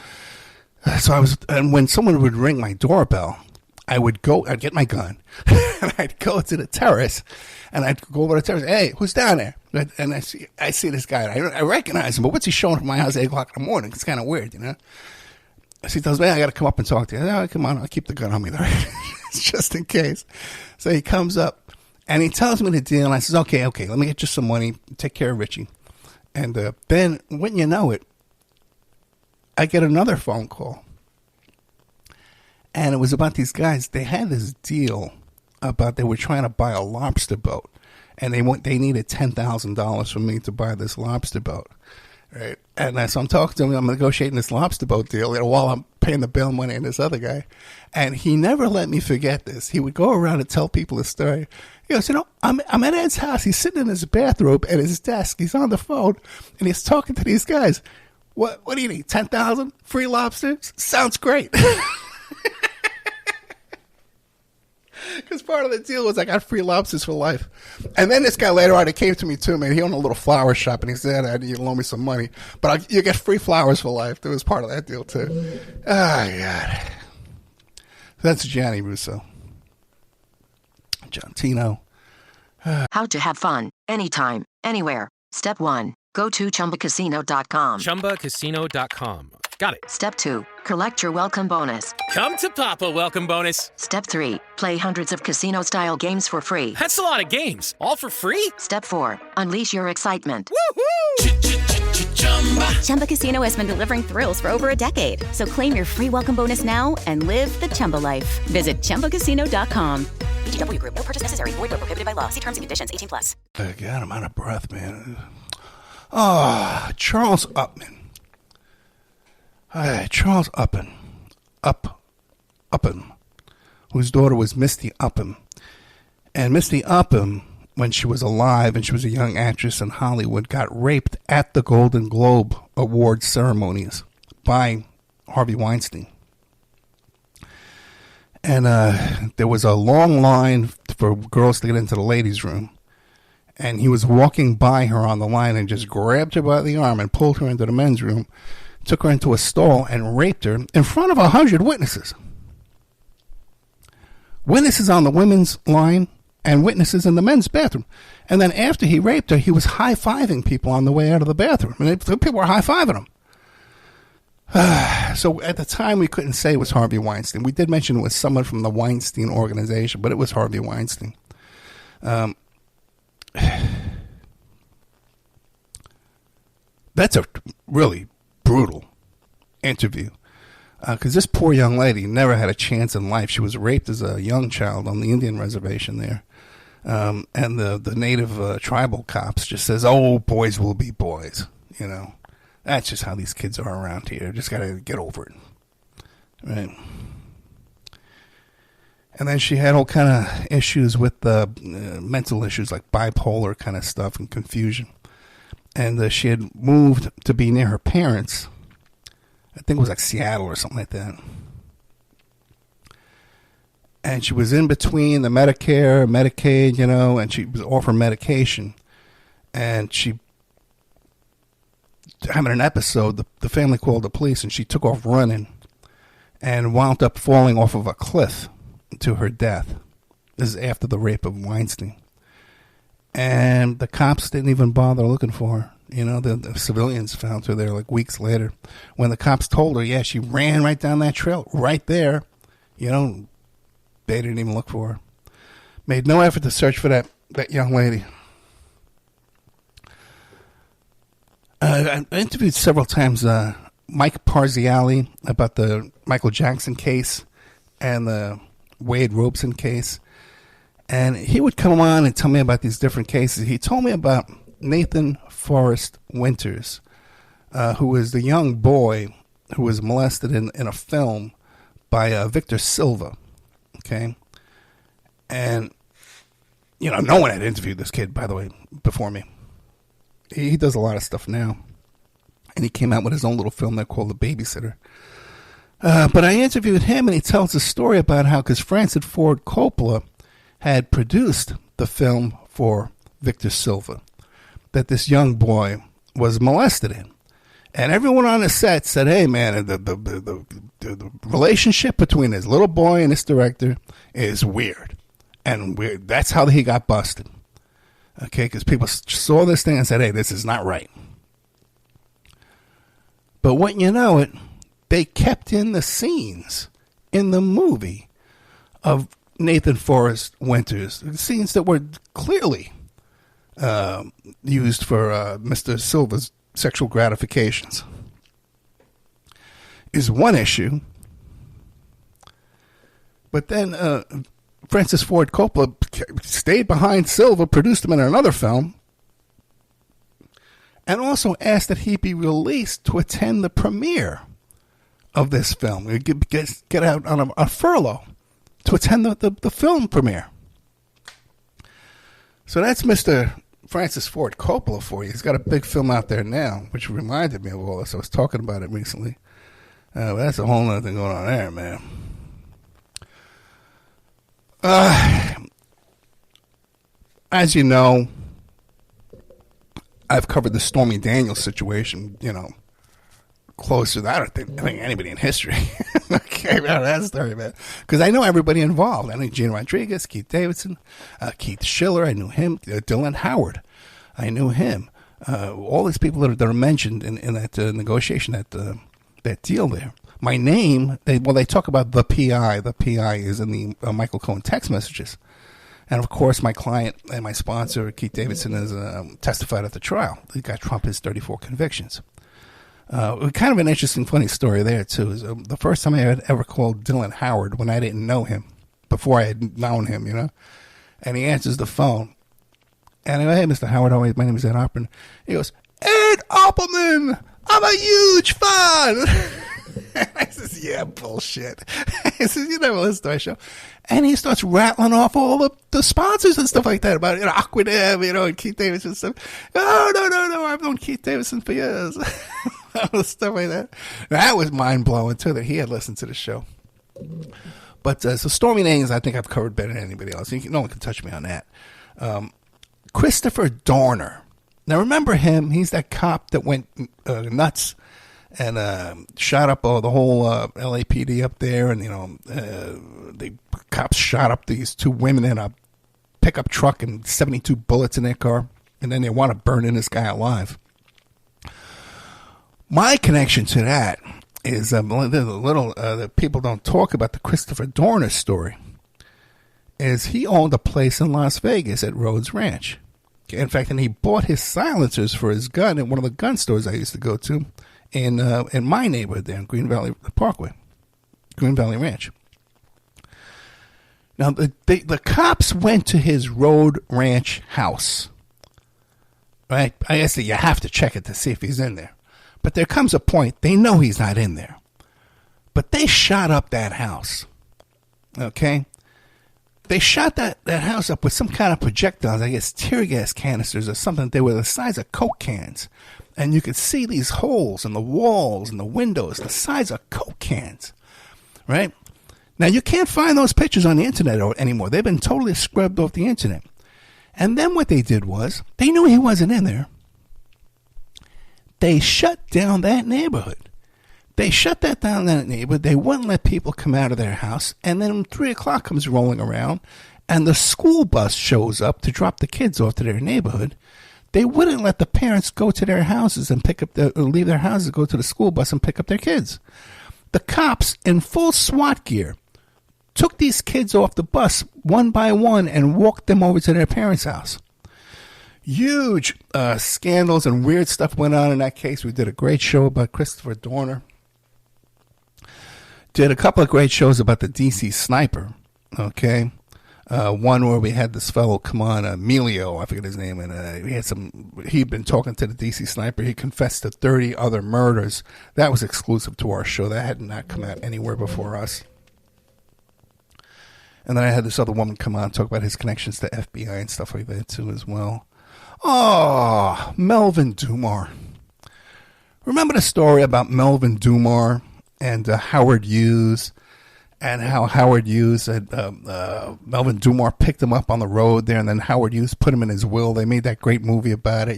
And when someone would ring my doorbell, I'd get my gun, and I'd go to the terrace, and I'd go over to the terrace. Hey, who's down there? And I see this guy. I recognize him, but what's he showing up at my house at 8 o'clock in the morning? It's kind of weird, you know. So he tells me, I got to come up and talk to you. Oh, come on, I'll keep the gun on me, though, just in case. So he comes up, and he tells me the deal, and I says, okay, let me get you some money, take care of Richie. And then, wouldn't you know it, I get another phone call. And it was about these guys. They had this deal about they were trying to buy a lobster boat, and they needed $10,000 from me to buy this lobster boat, right? And so I'm talking to him. I'm negotiating this lobster boat deal, you know, while I'm paying the bail money and this other guy. And he never let me forget this. He would go around and tell people the story. He goes, you know, I'm at Ed's house. He's sitting in his bathrobe at his desk. He's on the phone, and he's talking to these guys. What do you need? 10,000 free lobsters? Sounds great. Because part of the deal was I got free lobsters for life. And then this guy later on, he came to me too, man. He owned a little flower shop, and he said, I need you to loan me some money. But you get free flowers for life. That was part of that deal too. Oh, God. That's Gianni Russo. John Tino. How to have fun, anytime, anywhere. Step 1. Go to ChumbaCasino.com. ChumbaCasino.com. Got it. Step 2. Collect your welcome bonus. Come to Papa welcome bonus. Step 3. Play hundreds of casino-style games for free. That's a lot of games. All for free? Step 4. Unleash your excitement. Woohoo! Chumba Casino has been delivering thrills for over a decade. So claim your free welcome bonus now and live the Chumba life. Visit ChumbaCasino.com. VGW Group. No purchase necessary. Void where prohibited by law. See terms and conditions. 18+. God, I'm out of breath, man. Oh, Charles Upman. Charles Upham, whose daughter was Misty Upham. And Misty Upham when she was alive and she was a young actress in Hollywood, got raped at the Golden Globe Awards ceremonies by Harvey Weinstein. And there was a long line for girls to get into the ladies' room. And he was walking by her on the line and just grabbed her by the arm and pulled her into the men's room, took her into a stall and raped her in front of 100 witnesses. Witnesses on the women's line and witnesses in the men's bathroom. And then after he raped her, he was high-fiving people on the way out of the bathroom. And people were high-fiving him. So at the time, we couldn't say it was Harvey Weinstein. We did mention it was someone from the Weinstein organization, but it was Harvey Weinstein. That's a really brutal interview. Because this poor young lady never had a chance in life. She was raped as a young child on the Indian reservation there. And the native tribal cops just says, oh, boys will be boys. You know, that's just how these kids are around here. Just got to get over it. Right. And then she had all kind of issues with mental issues like bipolar kind of stuff and confusion. And she had moved to be near her parents. I think it was like Seattle or something like that. And she was in between the Medicare, Medicaid, you know, and she was offered medication. And she, having an episode, the family called the police and she took off running and wound up falling off of a cliff to her death. This is after the rape of Weinstein. And the cops didn't even bother looking for her. You know, the civilians found her there like weeks later. When the cops told her, yeah, she ran right down that trail, right there. You know, they didn't even look for her. Made no effort to search for that young lady. I interviewed several times Mike Parziale about the Michael Jackson case and the Wade Robeson case. And he would come on and tell me about these different cases. He told me about Nathan Forrest Winters, who was the young boy who was molested in a film by Victor Silva. Okay? And, you know, no one had interviewed this kid, by the way, before me. He does a lot of stuff now. And he came out with his own little film there called The Babysitter. But I interviewed him, and he tells a story about how, because Francis Ford Coppola had produced the film for Victor Silva, that this young boy was molested in. And everyone on the set said, hey, man, the relationship between this little boy and this director is weird. And that's how he got busted. Okay, because people saw this thing and said, hey, this is not right. But when you know it, they kept in the scenes in the movie of Nathan Forrest Winters, scenes that were clearly used for Mr. Silva's sexual gratifications. Is one issue. But then Francis Ford Coppola stayed behind Silva, produced him in another film, and also asked that he be released to attend the premiere of this film. Get out on a furlough to attend the film premiere. So that's Mr. Francis Ford Coppola for you. He's got a big film out there now, which reminded me of all this. I was talking about it recently. But that's a whole other thing going on there, man. As you know, I've covered the Stormy Daniels situation, you know, closer than I think anybody in history. Okay, about that story, man. Because I know everybody involved. I know Gene Rodriguez, Keith Davidson, Keith Schiller. I knew him. Dylan Howard. I knew him. All these people that are mentioned in that negotiation, that deal there. My name, they talk about the PI. The PI is in the Michael Cohen text messages. And, of course, my client and my sponsor, Keith Davidson, has testified at the trial. The guy Trump has 34 convictions. Kind of an interesting, funny story there, too. Is the first time I had ever called Dylan Howard when I didn't know him, before I had known him, you know. And he answers the phone. And I go, hey, Mr. Howard, my name is Ed Opperman. He goes, Ed Opperman, I'm a huge fan. I says, yeah, bullshit. I says, you never listen to our show. And he starts rattling off all the sponsors and stuff like that about, Aquadev, and Keith Davidson and stuff. Oh, no, I've known Keith Davidson for years. Stuff like that. That was mind-blowing, too, that he had listened to the show. But so Stormy Daniels, I think I've covered better than anybody else. No one can touch me on that. Christopher Dorner. Now, remember him? He's that cop that went nuts and shot up the whole LAPD up there. And, the cops shot up these two women in a pickup truck and 72 bullets in their car. And then they want to burn in this guy alive. My connection to that is that people don't talk about the Christopher Dorner story. Is he owned a place in Las Vegas at Rhodes Ranch. In fact, and he bought his silencers for his gun at one of the gun stores I used to go to in my neighborhood there in Green Valley Parkway, Green Valley Ranch. Now, the cops went to his Road Ranch house. Right? I guess that you have to check it to see if he's in there. But there comes a point, they know he's not in there. But they shot up that house. Okay? They shot that house up with some kind of projectiles, I guess tear gas canisters or something. They were the size of Coke cans. And you could see these holes in the walls and the windows, the size of Coke cans. Right? Now, you can't find those pictures on the internet anymore. They've been totally scrubbed off the internet. And then what they did was, they knew he wasn't in there. They shut down that neighborhood. They shut that down, that neighborhood. They wouldn't let people come out of their house. And then 3 o'clock comes rolling around, and the school bus shows up to drop the kids off to their neighborhood. They wouldn't let the parents go to their houses and leave their houses, go to the school bus and pick up their kids. The cops, in full SWAT gear, took these kids off the bus one by one and walked them over to their parents' house. Huge scandals and weird stuff went on in that case. We did a great show about Christopher Dorner. Did a couple of great shows about the DC sniper, okay? One where we had this fellow come on, Emilio, I forget his name, and he'd been talking to the DC sniper. He confessed to 30 other murders. That was exclusive to our show. That had not come out anywhere before us. And then I had this other woman come on and talk about his connections to FBI and stuff like that too as well. Oh, Melvin Dumar. Remember the story about Melvin Dumar and Howard Hughes, and how Howard Hughes had Melvin Dumar picked him up on the road there, and then Howard Hughes put him in his will. They made that great movie about it,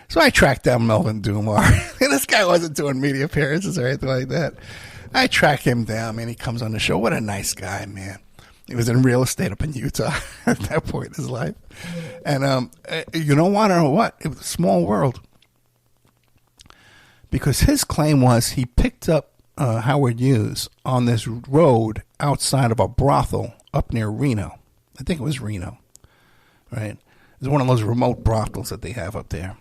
So I tracked down Melvin Dumar. This guy wasn't doing media appearances or anything like that. I track him down, man. He comes on the show. What a nice guy, man. He was in real estate up in Utah at that point in his life. And you know what or what? It was a small world. Because his claim was he picked up Howard Hughes on this road outside of a brothel up near Reno. I think it was Reno, right? It's one of those remote brothels that they have up there.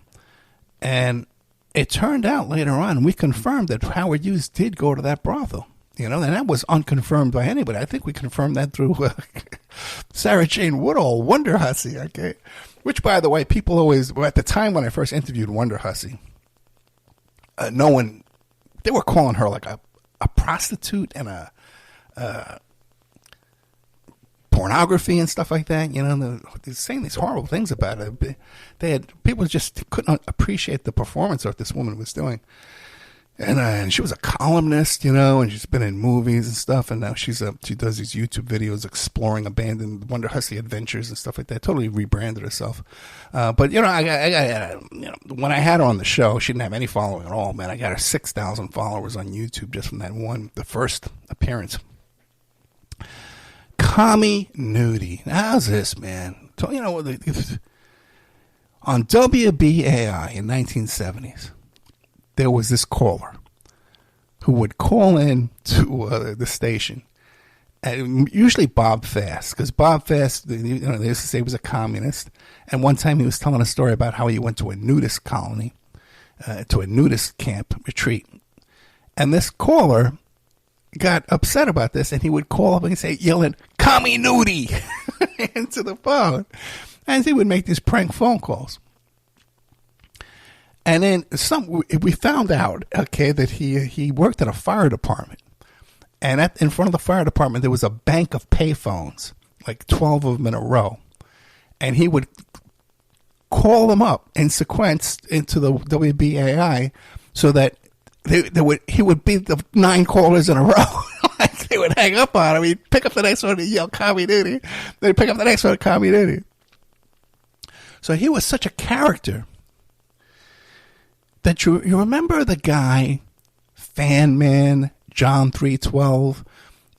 And it turned out later on, we confirmed that Howard Hughes did go to that brothel. And that was unconfirmed by anybody. I think we confirmed that through Sarah Jane Woodall, Wonder Hussy, okay? Which, by the way, people always, at the time when I first interviewed Wonder Hussy, they were calling her like a prostitute and a pornography and stuff like that. They're saying these horrible things about it. People just couldn't appreciate the performance that this woman was doing. And she was a columnist, and she's been in movies and stuff. And now she does these YouTube videos exploring abandoned Wonder Hussy adventures and stuff like that. Totally rebranded herself. But when I had her on the show, she didn't have any following at all, man. I got her 6,000 followers on YouTube just from the first appearance. Commie Nudie. How's this, man? On WBAI in 1970s. There was this caller who would call in to the station, and usually Bob Fast, because Bob Fast, they used to say he was a communist. And one time he was telling a story about how he went to a nudist colony, to a nudist camp retreat. And this caller got upset about this, and he would call up and say, yelling, "Commie Nudie," into the phone. And he would make these prank phone calls. And then we found out, okay, that he worked at a fire department. And in front of the fire department, there was a bank of payphones, like 12 of them in a row. And he would call them up in sequence into the WBAI so that he would beat the 9 callers in a row. Like they would hang up on him. He'd pick up the next one and yell, "Commie duty." They'd pick up the next one, "Commie duty." So he was such a character that you remember the guy, Fan Man, John 312.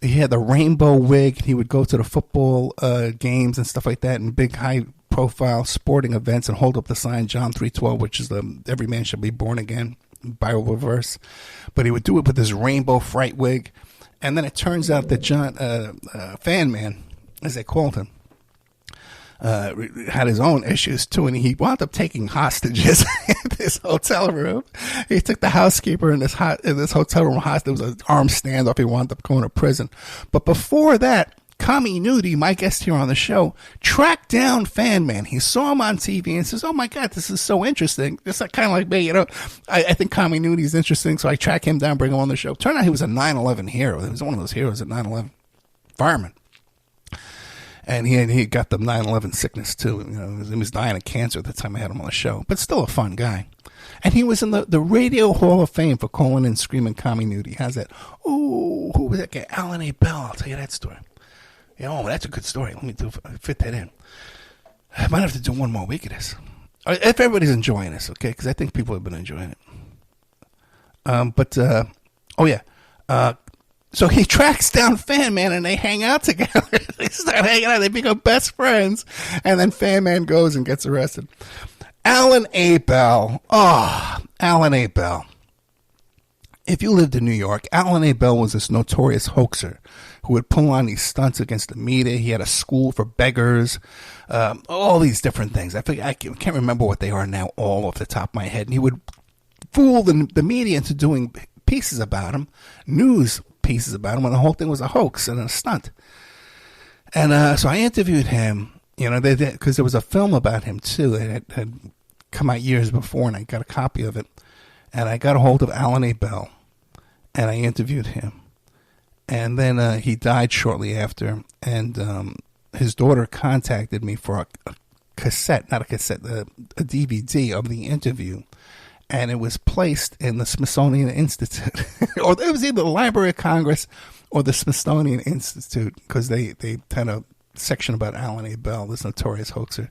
He had the rainbow wig. He would go to the football games and stuff like that, and big high-profile sporting events, and hold up the sign John 312, which is the "Every man shall be born again" Bible verse. But he would do it with his rainbow fright wig. And then it turns out that John Fan Man, as they called him, had his own issues too, and he wound up taking hostages in this hotel room. He took the housekeeper in this hotel room hostage. There was an armed standoff. He wound up going to prison. But before that, Kami Nudie, my guest here on the show, tracked down Fan Man. He saw him on TV and says, "Oh my God, this is so interesting." It's kind of like me, I think Kami Nudie is interesting, so I track him down, bring him on the show. Turned out he was a 9/11 hero. He was one of those heroes at 9/11, fireman. And he got the 9/11 sickness too. He was dying of cancer at the time I had him on the show, but still a fun guy. And he was in the Radio Hall of Fame for calling and screaming Kami Nudie. How's that? Oh, who was that guy? Alan A. Bell. I'll tell you that story. That's a good story. Let me fit that in. I might have to do one more week of this. If everybody's enjoying this, okay? Because I think people have been enjoying it. So he tracks down Fan Man and they hang out together. They start hanging out. They become best friends. And then Fan Man goes and gets arrested. Alan A. Bell. Oh, Alan A. Bell. If you lived in New York, Alan A. Bell was this notorious hoaxer who would pull on these stunts against the media. He had a school for beggars, all these different things. I can't remember what they are now all off the top of my head. And he would fool the media into doing pieces about him, news pieces about him, when the whole thing was a hoax and a stunt. And so I interviewed him, because there was a film about him too that had come out years before, and I got a copy of it. And I got a hold of Alan A. Bell, and I interviewed him. And then he died shortly after, and his daughter contacted me for a cassette, not a cassette, a DVD of the interview. And it was placed in the Smithsonian Institute. Or it was either the Library of Congress or the Smithsonian Institute, because they had a section about Alan A. Bell, this notorious hoaxer.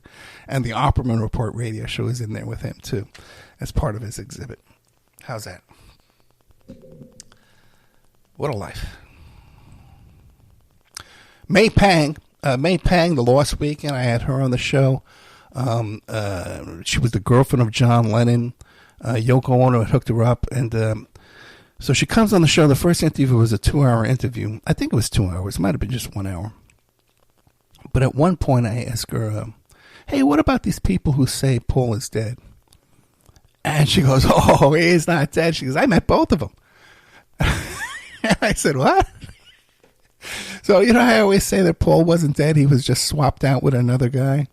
And the Opperman Report radio show is in there with him, too, as part of his exhibit. How's that? What a life. May Pang, the Lost Weekend, I had her on the show. She was the girlfriend of John Lennon. Yoko Ono had hooked her up, and so she comes on the show. The first interview was a 2-hour interview. I think it was 2 hours. It might have been just 1 hour. But at one point, I asked her, "Hey, what about these people who say Paul is dead?" And she goes, "Oh, he's not dead." She goes, "I met both of them." And I said, "What?" So, I always say that Paul wasn't dead. He was just swapped out with another guy,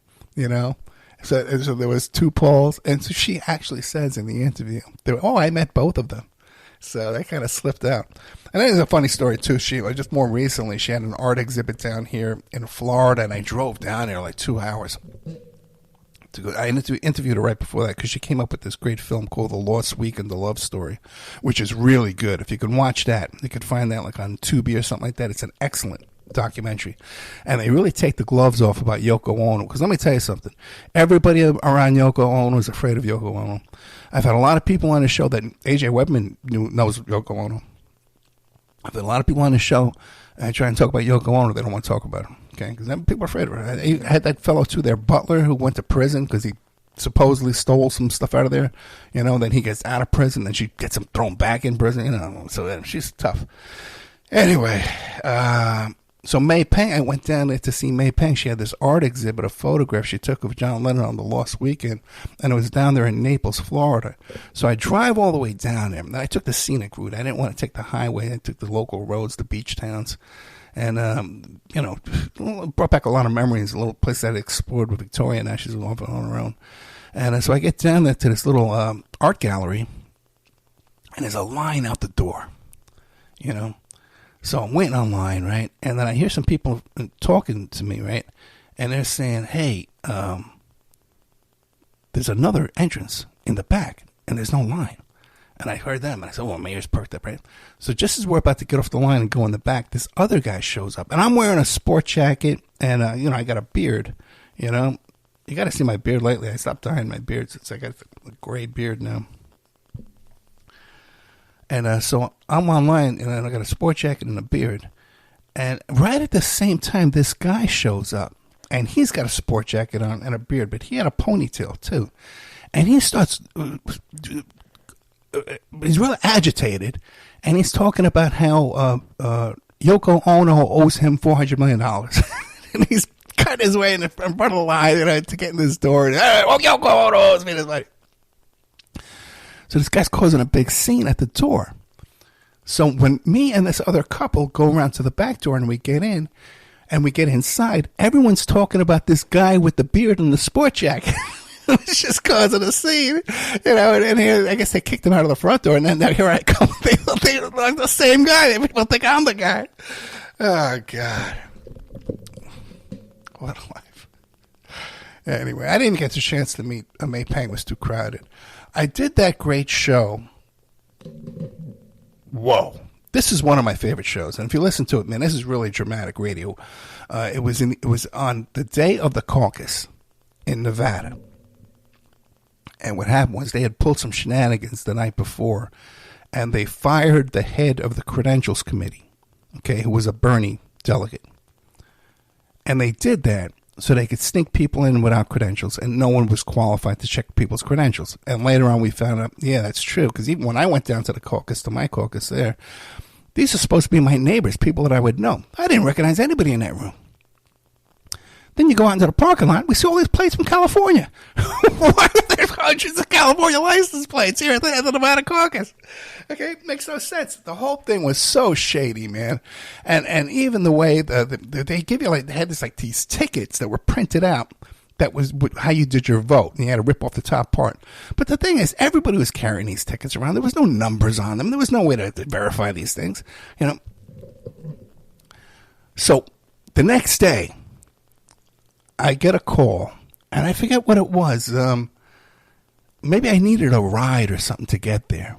So there was 2 Pauls. And so she actually says in the interview, I met both of them. So that kind of slipped out. And then there's a funny story, too. Just more recently, she had an art exhibit down here in Florida, and I drove down there like 2 hours to go. I interviewed her right before that because she came up with this great film called The Lost Weekend, The Love Story, which is really good. If you can watch that, you could find that like on Tubi or something like that. It's an excellent documentary. And they really take the gloves off about Yoko Ono. Because let me tell you something. Everybody around Yoko Ono is afraid of Yoko Ono. I've had a lot of people on the show that A.J. Webman knows Yoko Ono. I've had a lot of people on the show and try and talk about Yoko Ono. They don't want to talk about him. Okay, because people are afraid of her. I had that fellow too, their butler, who went to prison because he supposedly stole some stuff out of there. Then he gets out of prison, then she gets him thrown back in prison. So she's tough. Anyway, so May Pang, I went down there to see May Pang. She had this art exhibit, a photograph she took of John Lennon on the Lost Weekend, and it was down there in Naples, Florida. So I drive all the way down there. And I took the scenic route. I didn't want to take the highway. I took the local roads, the beach towns. And, brought back a lot of memories. A little place that I explored with Victoria. Now she's off on her own. And so I get down there to this little art gallery, and there's a line out the door, you know. So I'm waiting online, right? And then I hear some people talking to me, right? And they're saying, hey, there's another entrance in the back, and there's no line. And I heard them, and I said, well, my ears perked up, right? So just as we're about to get off the line and go in the back, this other guy shows up. And I'm wearing a sport jacket, and, I got a beard, you know. You got to see my beard lately. I stopped dyeing my beard since I got a gray beard now. And so I'm online, and I got a sport jacket and a beard. And right at the same time, this guy shows up. And he's got a sport jacket on and a beard, but he had a ponytail, too. And he starts... he's really agitated. And he's talking about how Yoko Ono owes him $400 million. And he's cut his way in front of the line, to get in this door. And, Yoko Ono owes me this money. So this guy's causing a big scene at the door. So when me and this other couple go around to the back door and we get in, and we get inside, everyone's talking about this guy with the beard and the sport jacket. It's just causing a scene, and here, I guess they kicked him out of the front door, and then now here I come. They look like the same guy. People think I'm the guy. Oh, God. What a life. Anyway, I didn't get the chance to meet May Pang. It was too crowded. I did that great show. Whoa. This is one of my favorite shows. And if you listen to it, man, this is really dramatic radio. It was on the day of the caucus in Nevada. And what happened was they had pulled some shenanigans the night before, and they fired the head of the credentials committee, okay, who was a Bernie delegate. And they did that so they could sneak people in without credentials, and no one was qualified to check people's credentials. And later on we found out, yeah, that's true, because even when I went down to the caucus, to my caucus there, these are supposed to be my neighbors, people that I would know. I didn't recognize anybody in that room. Then you go out into the parking lot, we see all these plates from California. Why are there hundreds of California license plates here at the Nevada caucus? Okay, makes no sense. The whole thing was so shady, man. And even the way they give you, they had these tickets that were printed out. That was how you did your vote. And you had to rip off the top part. But the thing is, everybody was carrying these tickets around. There was no numbers on them. There was no way to verify these things. So the next day, I get a call, and I forget what it was. Maybe I needed a ride or something to get there.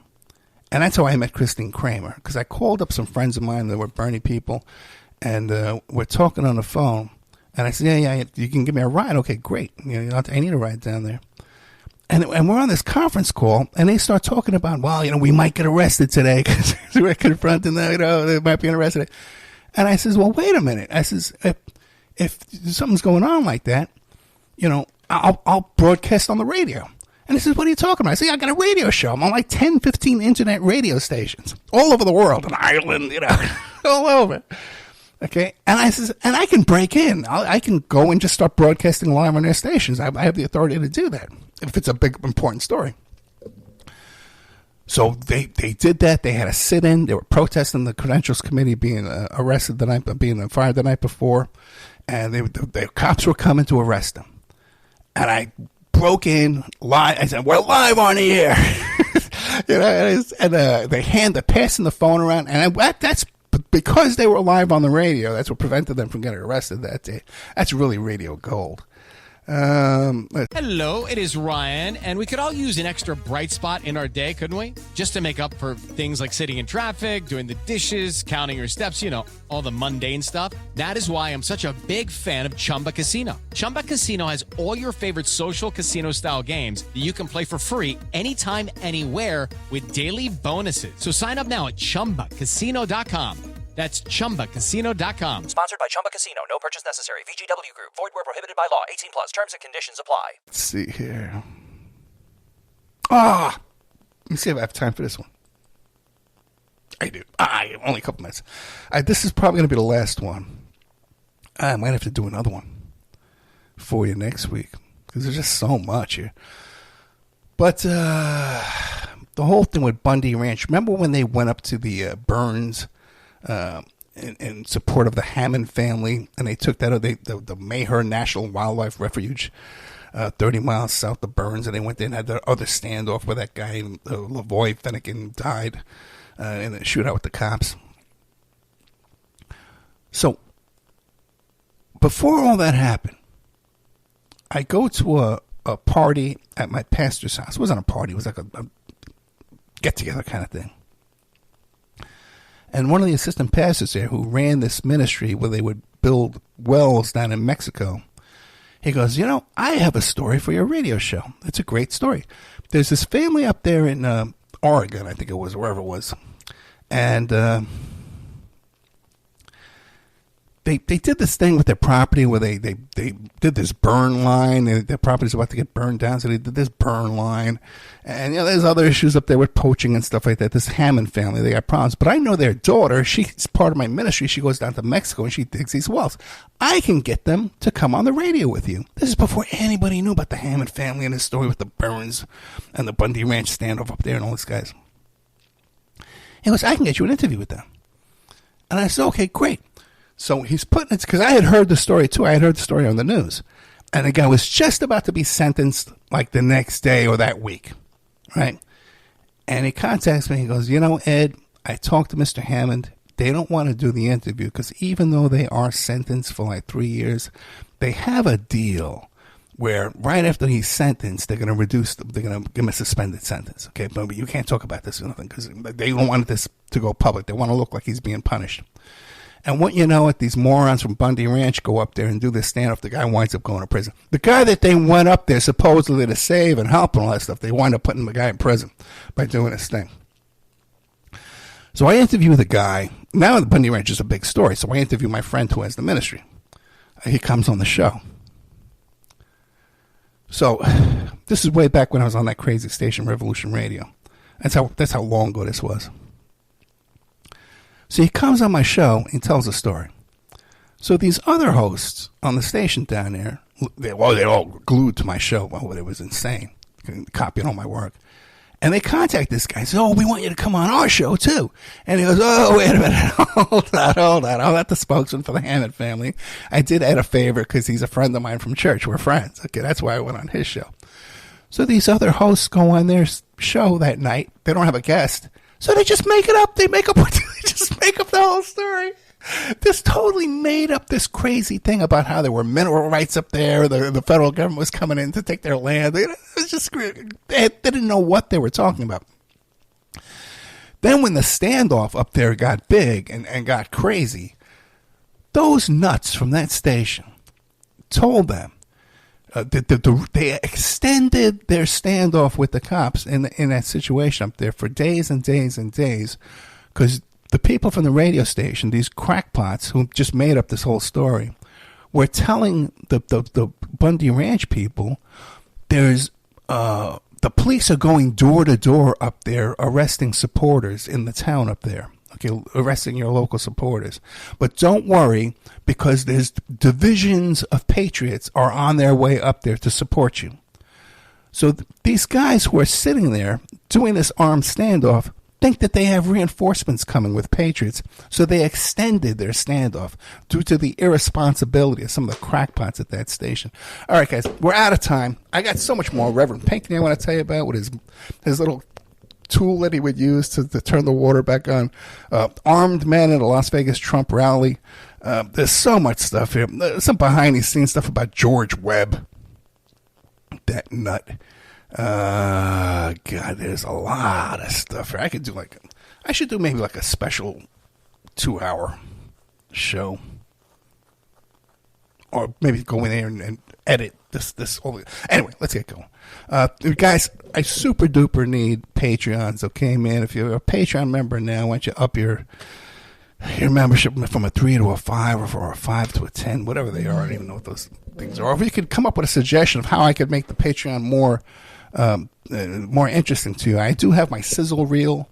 And that's how I met Christine Kramer, because I called up some friends of mine that were Bernie people, and we're talking on the phone. And I said, yeah, you can give me a ride. Okay, great. I need a ride down there. And we're on this conference call, and they start talking about, we might get arrested today because we're confronting them, they might be arrested. And I says, well, wait a minute. I says, if something's going on like that, I'll broadcast on the radio. And he says, what are you talking about? I say, I got a radio show. I'm on 10, 15 internet radio stations all over the world, in Ireland, all over. Okay, and I says, and I can break in. I can go and just start broadcasting live on their stations. I have the authority to do that if it's a big, important story. So they did that. They had a sit-in. They were protesting the credentials committee being being fired the night before, and the cops were coming to arrest them. And I broke in live. I said, "We're live on the air," and they're passing the phone around, and that's. Because they were live on the radio, that's what prevented them from getting arrested that day. That's really radio gold. Hello, it is Ryan, and we could all use an extra bright spot in our day, couldn't we? Just to make up for things like sitting in traffic, doing the dishes, counting your steps, all the mundane stuff. That is why I'm such a big fan of Chumba Casino. Chumba Casino has all your favorite social casino-style games that you can play for free anytime, anywhere with daily bonuses. So sign up now at ChumbaCasino.com. That's ChumbaCasino.com. Sponsored by Chumba Casino. No purchase necessary. VGW Group. Void where prohibited by law. 18 plus. Terms and conditions apply. Let's see here. Let me see if I have time for this one. I do. Only a couple minutes. This is probably going to be the last one. I might have to do another one for you next week because there's just so much here. But the whole thing with Bundy Ranch. Remember when they went up to the Burns in support of the Hammond family, and they took that the Mayher National Wildlife Refuge. 30 miles south of Burns, and they went there and had the other standoff where that guy, Lavoy Finnegan, died in a shootout with the cops. So, before all that happened, I go to a party at my pastor's house. It wasn't a party. It was like a get-together kind of thing. And one of the assistant pastors there who ran this ministry where they would build wells down in Mexico, he goes, I have a story for your radio show. It's a great story. There's this family up there in Oregon, I think it was, wherever it was. And they did this thing with their property where they did this burn line. Their property's about to get burned down, so they did this burn line. And, there's other issues up there with poaching and stuff like that. This Hammond family, they got problems. But I know their daughter, she's part of my ministry. She goes down to Mexico and she digs these wells. I can get them to come on the radio with you. This is before anybody knew about the Hammond family and the story with the Burns and the Bundy Ranch standoff up there and all these guys. He goes, I can get you an interview with them. And I said, okay, great. So he's putting it, because I had heard the story too. I had heard the story on the news. And the guy was just about to be sentenced like the next day or that week, right? And he contacts me. He goes, Ed, I talked to Mr. Hammond. They don't want to do the interview because even though they are sentenced for like 3 years, they have a deal where right after he's sentenced, they're going to give him a suspended sentence. Okay, but you can't talk about this or nothing because they don't want this to go public. They want to look like he's being punished. And what you know, these morons from Bundy Ranch go up there and do this standoff, the guy winds up going to prison. The guy that they went up there supposedly to save and help and all that stuff, they wind up putting the guy in prison by doing this thing. So I interview the guy. Now the Bundy Ranch is a big story, so I interview my friend who has the ministry. He comes on the show. So this is way back when I was on that crazy station, Revolution Radio. That's how long ago this was. So he comes on my show and tells a story. So these other hosts on the station down there, they're all glued to my show. Well, it was insane. Copying all my work. And they contact this guy and say, we want you to come on our show too. And he goes, wait a minute. Hold on. I'm not the spokesman for the Hammond family. I did Ed a favor because he's a friend of mine from church. We're friends. Okay, that's why I went on his show. So these other hosts go on their show that night. They don't have a guest. So they just make it up. They just make up the whole story. This totally made up this crazy thing about how there were mineral rights up there. The federal government was coming in to take their land. It was just, they didn't know what they were talking about. Then when the standoff up there got big and got crazy, those nuts from that station told them they extended their standoff with the cops in that situation up there for days and days and days because the people from the radio station, these crackpots who just made up this whole story, were telling the Bundy Ranch people there's the police are going door to door up there arresting supporters in the town up there. Okay, arresting your local supporters. But don't worry, because there's divisions of patriots are on their way up there to support you. So these guys who are sitting there doing this armed standoff think that they have reinforcements coming with patriots. So they extended their standoff due to the irresponsibility of some of the crackpots at that station. All right, guys, we're out of time. I got so much more. Reverend Pinckney I want to tell you about with his little tool that he would use to turn the water back on. Armed men at a Las Vegas Trump rally. There's so much stuff here. Some behind-the-scenes stuff about George Webb. That nut. God, there's a lot of stuff here. I should do maybe like a special 2-hour show. Or maybe go in there and edit this whole. Anyway, let's get going. Guys, I super duper need Patreons. Okay, man. If you're a Patreon member now, why don't you up your membership from a 3 to a 5 or from a 5 to a 10, whatever they are. I don't even know what those things are. Or if you could come up with a suggestion of how I could make the Patreon more interesting to you. I do have my sizzle reel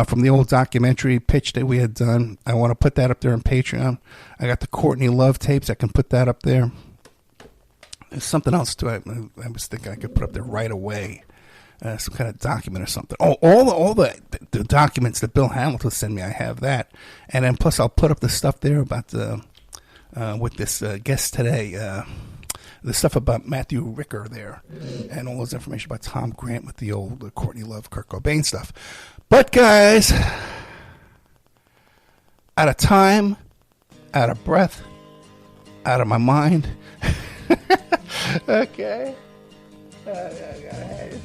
from the old documentary pitch that we had done. I want to put that up there on Patreon. I got the Courtney Love tapes. I can put that up there. There's something else too. I was thinking I could put up there right away. Some kind of document or something. Oh, all the documents that Bill Hamilton sent me, I have that. And then plus I'll put up the stuff there about with this guest today, the stuff about Matthew Ricker there, and all this information about Tom Grant with the old Courtney Love, Kurt Cobain stuff. But guys, out of time, out of breath, out of my mind. Okay.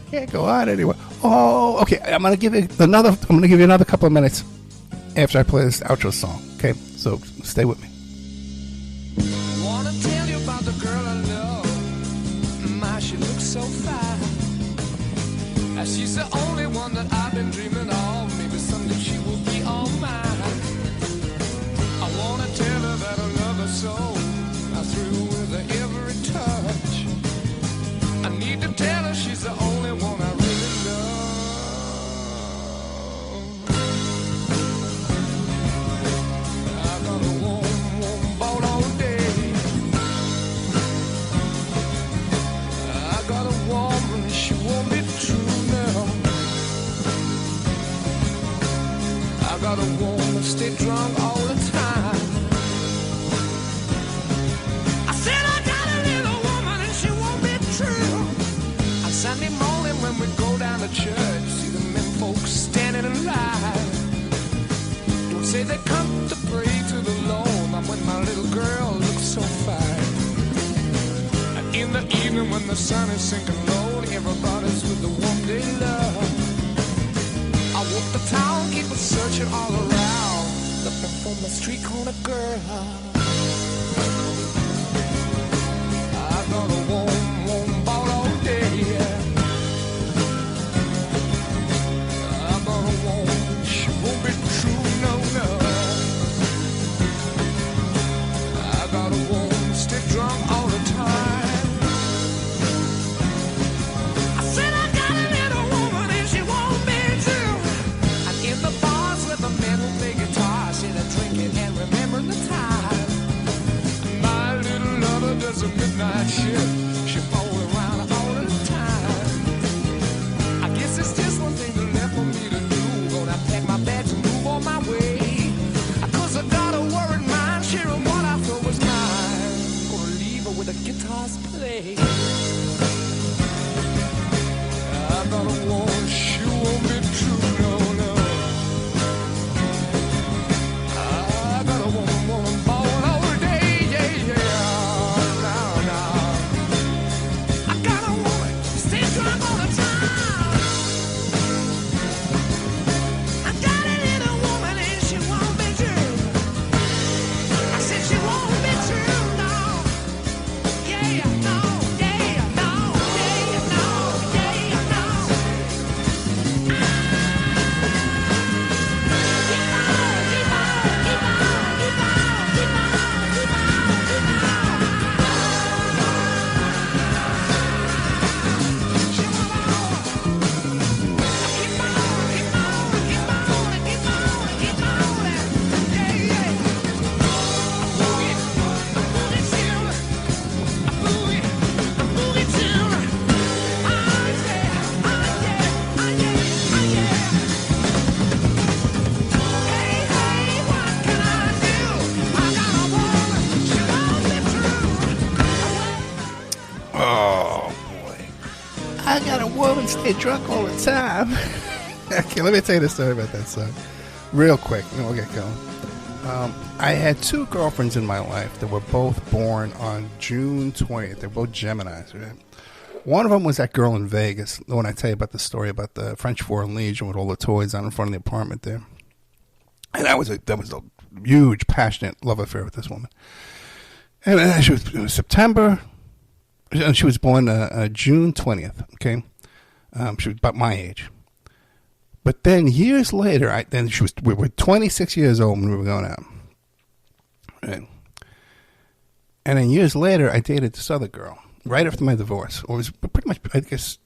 Can't go on anyway. Oh, okay. I'm gonna give you another couple of minutes after I play this outro song. Okay, so stay with me. Wanna tell you about the girl I love. My, she looks so fine. She's the only one that I've been dreaming of. Maybe someday she will be all mine. I wanna tell her that I love her so. I thrill with her every touch. I need to tell her she's the only one I really love. I got a warm, warm boat all day. I got a woman, she won't be true now. I got a woman, stay drunk all the time. I said I got a little woman and she won't be true. On Sunday morning when we go down to church, see the men folks standing in line. Don't say they come to pray to the Lord, not when my little girl looks so fine. And in the evening when the sun is sinking low, everybody's with the one they love. I walk the town, keep searching all around, looking for my street corner girl. I got a warm, warm boat all day. I got a woman, she won't be true, no, no. I got a woman, stay drunk all the time. I said I got a little woman and she won't be true. And in the bars with the men who play guitar, see the drinking and remember the time. My little lover does a midnight shift. She follows around all the time. I guess it's just one thing left for me to do. Gonna pack my bags and move on my way. 'Cause I got a worried mind, sharing what I thought was mine. Gonna leave her with the guitars play. I got a woman, she won't be true, no, no. I got a woman born all day, yeah, yeah. Now, now. I got a woman, stay drunk all the time. I got a little woman and she won't be true. I said she won't be true, no. Yeah, no, yeah, no, yeah, no, yeah, no. Oh boy, I got a woman stay drunk all the time. Okay, let me tell you the story about that song real quick, and we'll get going. I had two girlfriends in my life that were both born on June 20th. They're both Geminis, right? One of them was that girl in Vegas, the one I tell you about the story about the French Foreign Legion with all the toys out in front of the apartment there. And that was a huge, passionate love affair with this woman. And it was September. And she was born June 20th, okay? She was about my age. But then years later, we were 26 years old when we were going out. Right? And then years later, I dated this other girl, right after my divorce. Or it was pretty much, I guess,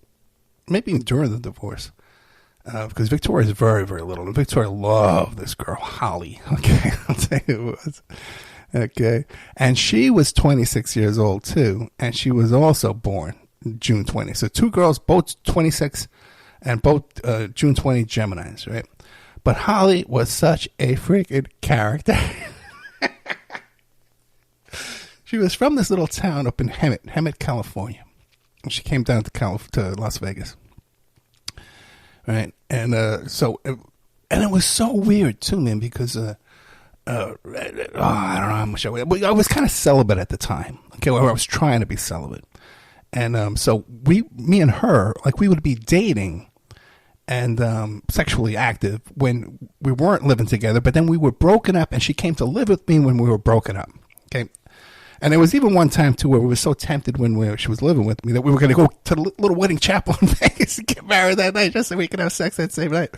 maybe even during the divorce. Because Victoria is very, very little. And Victoria loved this girl, Holly. Okay, I'll tell you who it was. Okay. And she was 26 years old, too. And she was also born June 20. So two girls, both 26 and both June 20 Geminis, right? But Holly was such a freaking character. She was from this little town up in Hemet, California. And she came down to Las Vegas. Right? And and it was so weird too, man, because I don't know how much I was kind of celibate at the time. Okay, well, I was trying to be celibate. And so me and her, like, we would be dating and sexually active when we weren't living together, but then we were broken up, and she came to live with me when we were broken up. Okay. And there was even one time, too, where we were so tempted when she was living with me that we were going to go to the little wedding chapel in Vegas and get married that night just so we could have sex that same night.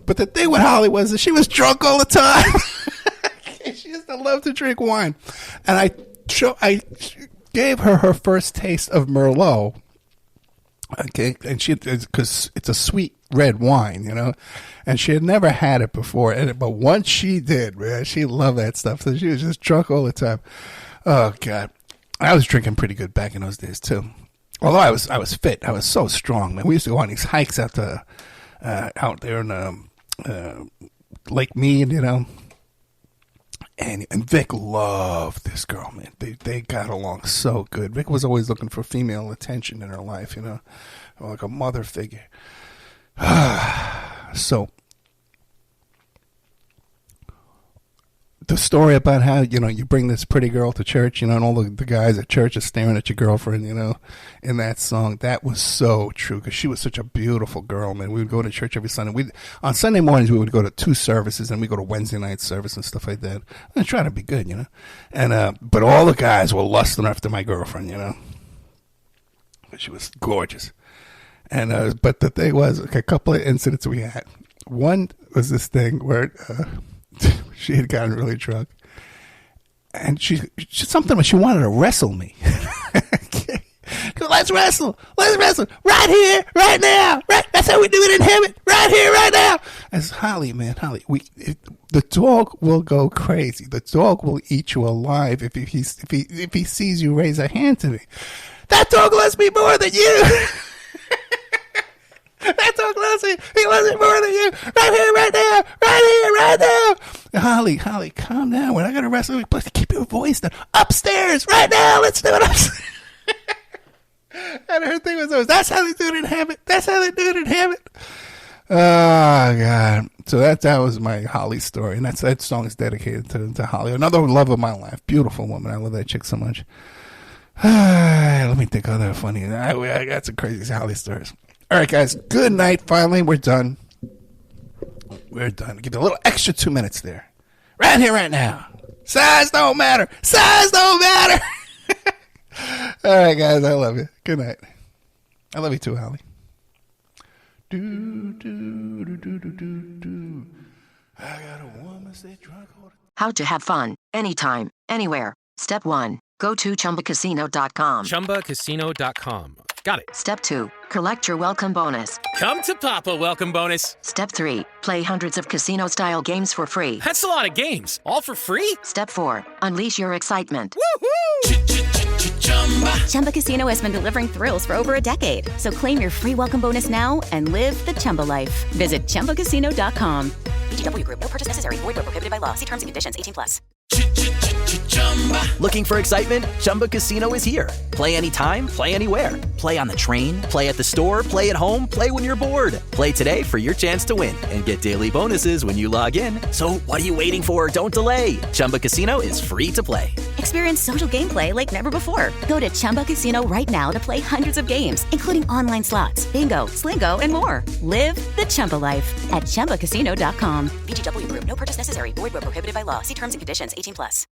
But the thing with Holly was that she was drunk all the time. She used to love to drink wine. And I gave her first taste of Merlot. Okay, and because it's a sweet red wine, you know, and she had never had it before. But once she did, man, she loved that stuff. So she was just drunk all the time. Oh God, I was drinking pretty good back in those days too. Although I was fit, I was so strong, man. We used to go on these hikes out there in Lake Mead, you know. And Vic loved this girl, man. They got along so good. Vic was always looking for female attention in her life, you know, like a mother figure. So the story about how, you know, you bring this pretty girl to church, you know, and all the guys at church are staring at your girlfriend, you know, in that song, that was so true because she was such a beautiful girl, man. We would go to church every Sunday. On Sunday mornings, we would go to 2 services, and we go to Wednesday night service and stuff like that. I try to be good, you know. And but all the guys were lusting after my girlfriend, you know. She was gorgeous. And but the thing was, like, a couple of incidents we had. One was this thing where she had gotten really drunk, and she something when she wanted to wrestle me. Let's wrestle right here, right now, right. That's how we do it in heaven, right here, right now. As Holly, the dog will go crazy. The dog will eat you alive if he sees you raise a hand to me. That dog loves me more than you. That dog loves me. He loves me more than you. Right here, right now. Right here, right now. Holly, calm down. We're not going to wrestle. But keep your voice down. Upstairs, right now. Let's do it upstairs. And her thing was always, that's how they do it in heaven. That's how they do it in heaven. Oh, God. So that was my Holly story. And that song is dedicated to Holly. Another love of my life. Beautiful woman. I love that chick so much. Let me think of that funny. I got some crazy Holly stories. All right, guys. Good night. Finally, we're done. We're done. Give you a little extra 2 minutes there. Right here, right now. Size don't matter. Size don't matter. All right, guys. I love you. Good night. I love you too, Holly. I got a woman stay drunk. How to have fun anytime, anywhere. Step 1. Go to ChumbaCasino.com. ChumbaCasino.com. Got it. Step 2. Collect your welcome bonus. Come to Papa welcome bonus. Step 3. Play hundreds of casino-style games for free. That's a lot of games. All for free? Step 4. Unleash your excitement. Woohoo! Chumba Casino has been delivering thrills for over a decade. So claim your free welcome bonus now and live the Chumba life. Visit ChumbaCasino.com. VGW Group. No purchase necessary. Void where prohibited by law. See terms and conditions. 18+. Looking for excitement? Chumba Casino is here. Play anytime, play anywhere. Play on the train, play at the store, play at home, play when you're bored. Play today for your chance to win and get daily bonuses when you log in. So what are you waiting for? Don't delay. Chumba Casino is free to play. Experience social gameplay like never before. Go to Chumba Casino right now to play hundreds of games, including online slots, bingo, Slingo, and more. Live the Chumba life at ChumbaCasino.com. VGW Group. No purchase necessary. Void where prohibited by law. See terms and conditions. 18+.